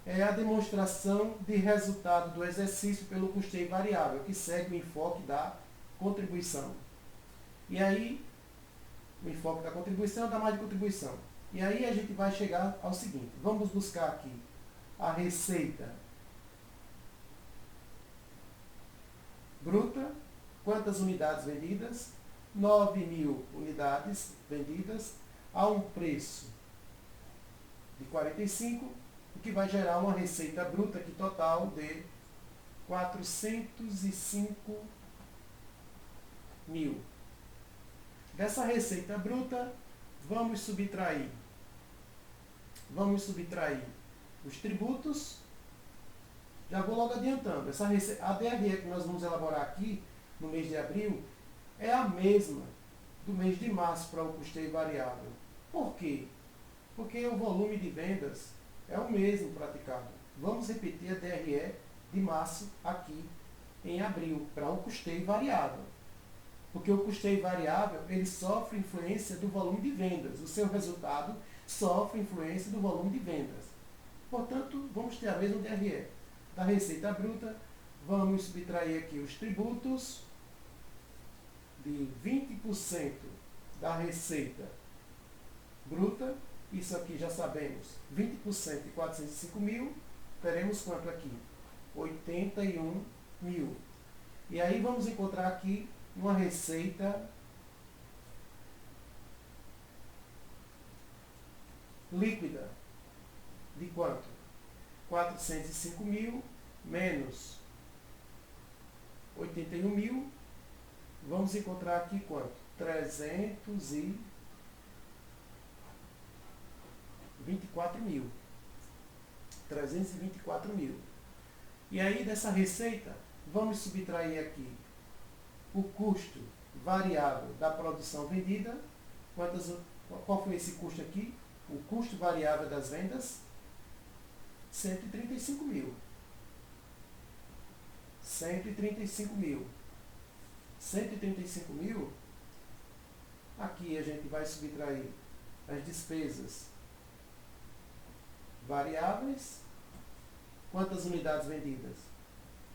é a demonstração de resultado do exercício pelo custeio variável, que segue o enfoque da contribuição. E aí, o enfoque da contribuição é da margem de contribuição. E aí a gente vai chegar ao seguinte, vamos buscar aqui a receita bruta, quantas unidades vendidas? 9 mil unidades vendidas a um preço de 45, o que vai gerar uma receita bruta aqui total de 405 mil. Dessa receita bruta, vamos subtrair os tributos. Já vou logo adiantando. A DRE que nós vamos elaborar aqui no mês de abril é a mesma do mês de março para o custeio variável. Por quê? Porque o volume de vendas é o mesmo praticado. Vamos repetir a DRE de março aqui em abril para o custeio variável. Porque o custeio variável, ele sofre influência do volume de vendas. O seu resultado sofre influência do volume de vendas. Portanto, vamos ter a mesma DRE. Da receita bruta, vamos subtrair aqui os tributos de 20% da receita bruta. Isso aqui já sabemos, 20% de 405 mil, teremos quanto aqui? 81 mil. E aí vamos encontrar aqui uma receita líquida de quanto? 405 mil menos 81 mil. Vamos encontrar aqui quanto? 324 mil. 324 mil. E aí dessa receita, vamos subtrair aqui o custo variável da produção vendida. Qual foi esse custo aqui? O custo variável das vendas? 135 mil. 135 mil. 135 mil, aqui a gente vai subtrair as despesas variáveis. Quantas unidades vendidas?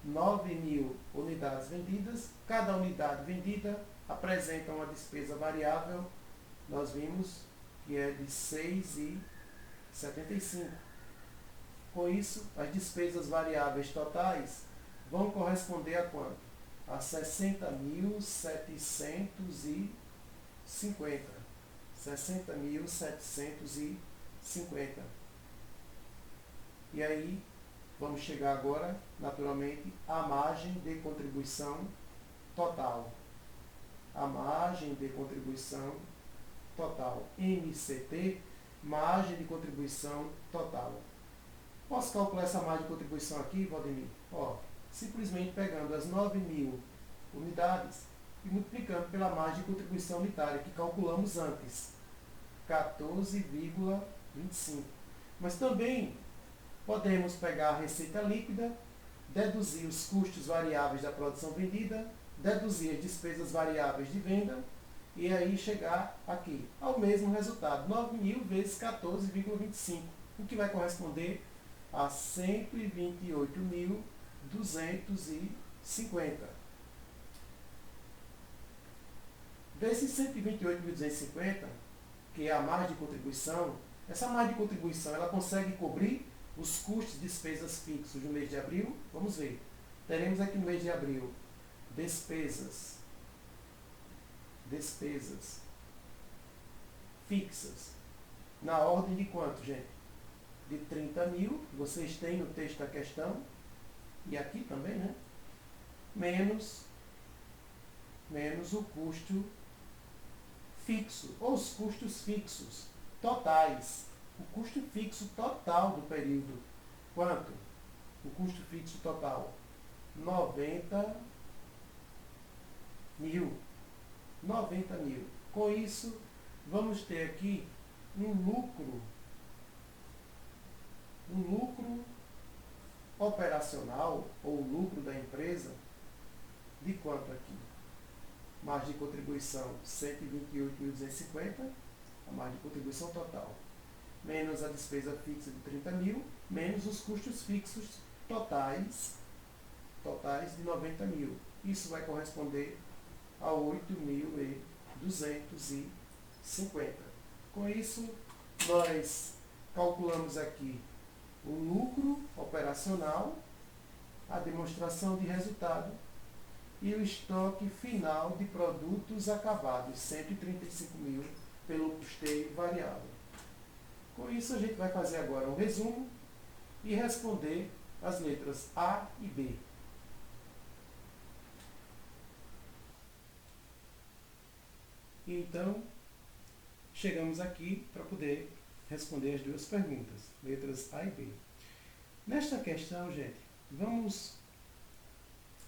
9 mil unidades vendidas. Cada unidade vendida apresenta uma despesa variável, nós vimos que é de 6,75. Com isso, as despesas variáveis totais vão corresponder a quanto? A 60.750. 60.750. E aí, vamos chegar agora, naturalmente, à margem de contribuição total. a margem de contribuição total, MCT, margem de contribuição total. Posso calcular essa margem de contribuição aqui, Valdemir? Simplesmente pegando as 9.000 unidades e multiplicando pela margem de contribuição unitária, que calculamos antes, 14,25. Mas também podemos pegar a receita líquida, deduzir os custos variáveis da produção vendida, deduzir as despesas variáveis de venda e aí chegar aqui ao mesmo resultado, 9.000 vezes 14,25, o que vai corresponder a 128.250. Desses 128.250, que é a margem de contribuição, essa margem de contribuição ela consegue cobrir os custos e despesas fixos no mês de abril? Vamos ver. Teremos aqui no mês de abril despesas fixas. Na ordem de quanto, gente? De 30.000, vocês têm no texto da questão, e aqui também, né? Menos o custo fixo, ou os custos fixos totais. O custo fixo total do período. Quanto? O custo fixo total? 90.000. 90.000. Com isso, vamos ter aqui um lucro operacional, ou lucro da empresa, de quanto aqui? Margem de contribuição 128.250, a margem de contribuição total, menos a despesa fixa de 30.000, menos os custos fixos totais de 90.000. Isso vai corresponder a 8.250. Com isso, nós calculamos aqui o lucro operacional, a demonstração de resultado e o estoque final de produtos acabados, 135.000 pelo custeio variável. Com isso, a gente vai fazer agora um resumo e responder as letras A e B. Então, chegamos aqui para poder responder as duas perguntas, letras A e B. Nesta questão, gente, vamos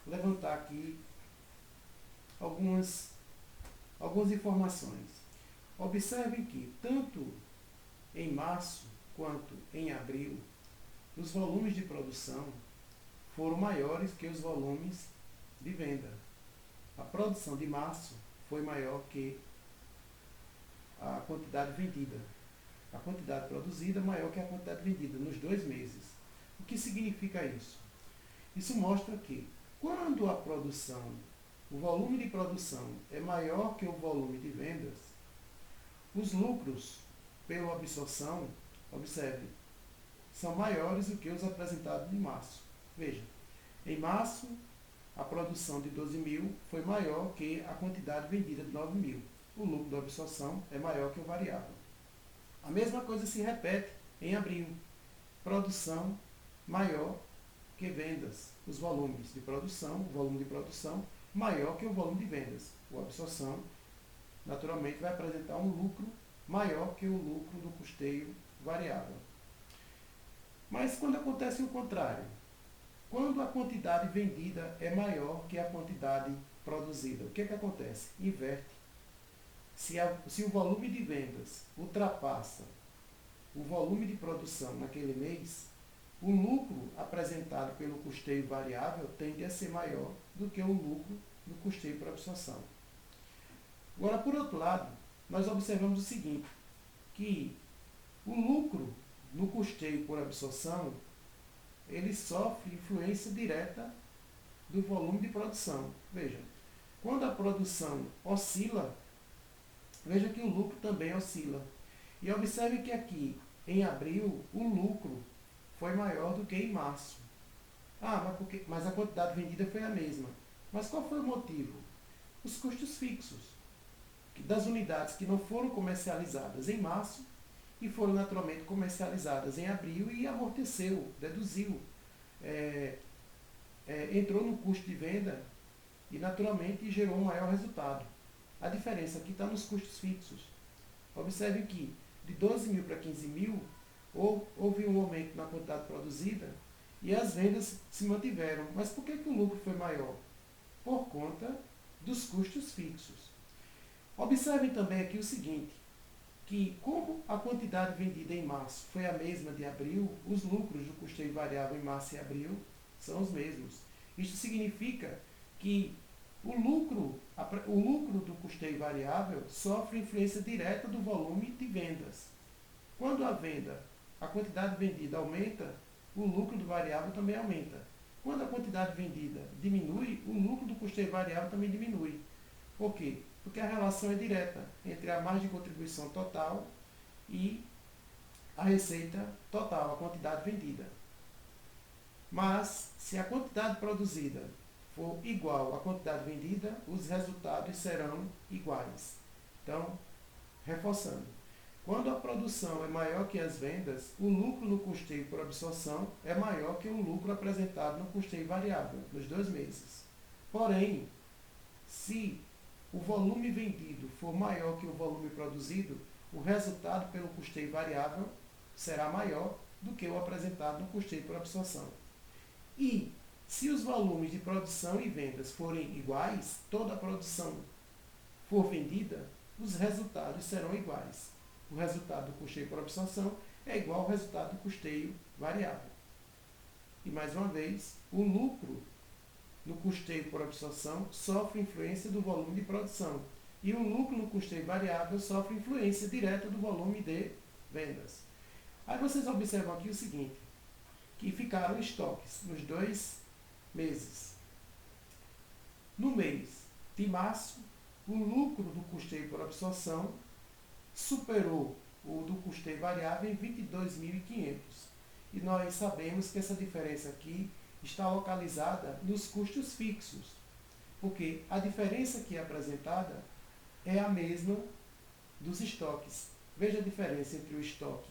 levantar aqui algumas informações. Observem que, tanto em março quanto em abril, os volumes de produção foram maiores que os volumes de venda. A produção de março foi maior que a quantidade vendida. A quantidade produzida maior que a quantidade vendida nos 2 meses. O que significa isso? Isso mostra que quando a produção, o volume de produção é maior que o volume de vendas, os lucros pela absorção, observe, são maiores do que os apresentados em março. Veja, em março, a produção de 12.000 foi maior que a quantidade vendida de 9.000. O lucro da absorção é maior que o variável. A mesma coisa se repete em abril. Produção maior que vendas. Os volumes de produção, o volume de produção maior que o volume de vendas. A absorção, naturalmente, vai apresentar um lucro maior que o lucro do custeio variável. Mas quando acontece o contrário, quando a quantidade vendida é maior que a quantidade produzida, o que acontece? Inverte. Se o volume de vendas ultrapassa o volume de produção naquele mês, o lucro apresentado pelo custeio variável tende a ser maior do que o lucro do custeio por absorção. Agora, por outro lado, nós observamos o seguinte, que o lucro no custeio por absorção, ele sofre influência direta do volume de produção. Veja, quando a produção oscila, veja que o lucro também oscila. E observe que aqui, em abril, o lucro foi maior do que em março. Mas a quantidade vendida foi a mesma. Mas qual foi o motivo? Os custos fixos das unidades que não foram comercializadas em março e foram naturalmente comercializadas em abril e amorteceu, deduziu, entrou no custo de venda e naturalmente gerou um maior resultado. a diferença aqui está nos custos fixos. Observe que de 12 mil para 15 mil, houve um aumento na quantidade produzida e as vendas se mantiveram. Mas por que o lucro foi maior? Por conta dos custos fixos. Observem também aqui o seguinte, que como a quantidade vendida em março foi a mesma de abril, os lucros do custeio variável em março e abril são os mesmos. Isso significa que o lucro do custeio variável sofre influência direta do volume de vendas. Quando a quantidade vendida aumenta, o lucro do variável também aumenta. Quando a quantidade vendida diminui, o lucro do custeio variável também diminui. Por quê? Porque a relação é direta entre a margem de contribuição total e a receita total, a quantidade vendida. Mas, se a quantidade produzida for igual à quantidade vendida, os resultados serão iguais. Então, reforçando, quando a produção é maior que as vendas, o lucro no custeio por absorção é maior que o lucro apresentado no custeio variável, nos 2 meses. Porém, se o volume vendido for maior que o volume produzido, o resultado pelo custeio variável será maior do que o apresentado no custeio por absorção. E, se os volumes de produção e vendas forem iguais, toda a produção for vendida, os resultados serão iguais. O resultado do custeio por absorção é igual ao resultado do custeio variável. E, mais uma vez, o lucro no custeio por absorção sofre influência do volume de produção. E o lucro no custeio variável sofre influência direta do volume de vendas. Aí vocês observam aqui o seguinte, que ficaram estoques nos 2 meses. No mês de março, o lucro do custeio por absorção superou o do custeio variável em 22.500. E nós sabemos que essa diferença aqui está localizada nos custos fixos, porque a diferença aqui apresentada é a mesma dos estoques. Veja a diferença entre o estoque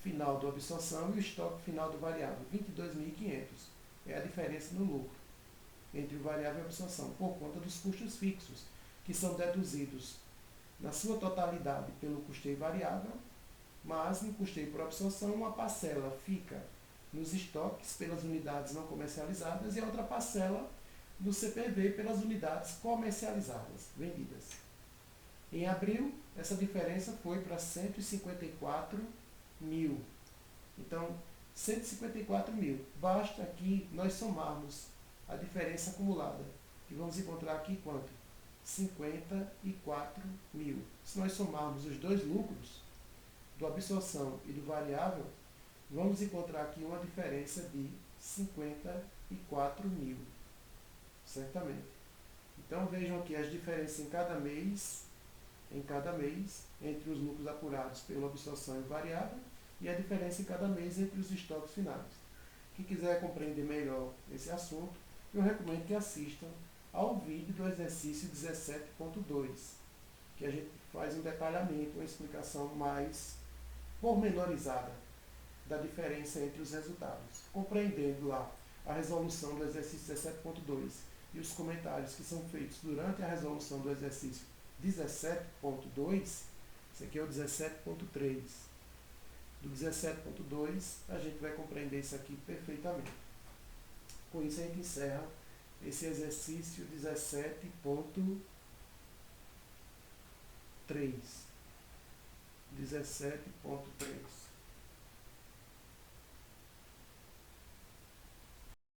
final da absorção e o estoque final do variável, 22.500. É a diferença no lucro entre o variável e a absorção, por conta dos custos fixos, que são deduzidos na sua totalidade pelo custeio variável, mas no custeio por absorção uma parcela fica nos estoques pelas unidades não comercializadas e a outra parcela no CPV pelas unidades comercializadas, vendidas. Em abril, essa diferença foi para 154 mil. Então, 154 mil. Basta aqui nós somarmos a diferença acumulada. E vamos encontrar aqui quanto? 54 mil. Se nós somarmos os 2 lucros, do absorção e do variável, vamos encontrar aqui uma diferença de 54 mil. Certamente. Então vejam aqui as diferenças em cada mês, entre os lucros apurados pela absorção e variável, e a diferença em cada mês entre os estoques finais. Quem quiser compreender melhor esse assunto, eu recomendo que assistam ao vídeo do exercício 17.2, que a gente faz um detalhamento, uma explicação mais pormenorizada da diferença entre os resultados. Compreendendo lá a resolução do exercício 17.2 e os comentários que são feitos durante a resolução do exercício 17.2, esse aqui é o 17.3. Do 17.2, a gente vai compreender isso aqui perfeitamente. Com isso, a gente encerra esse exercício 17.3. 17.3.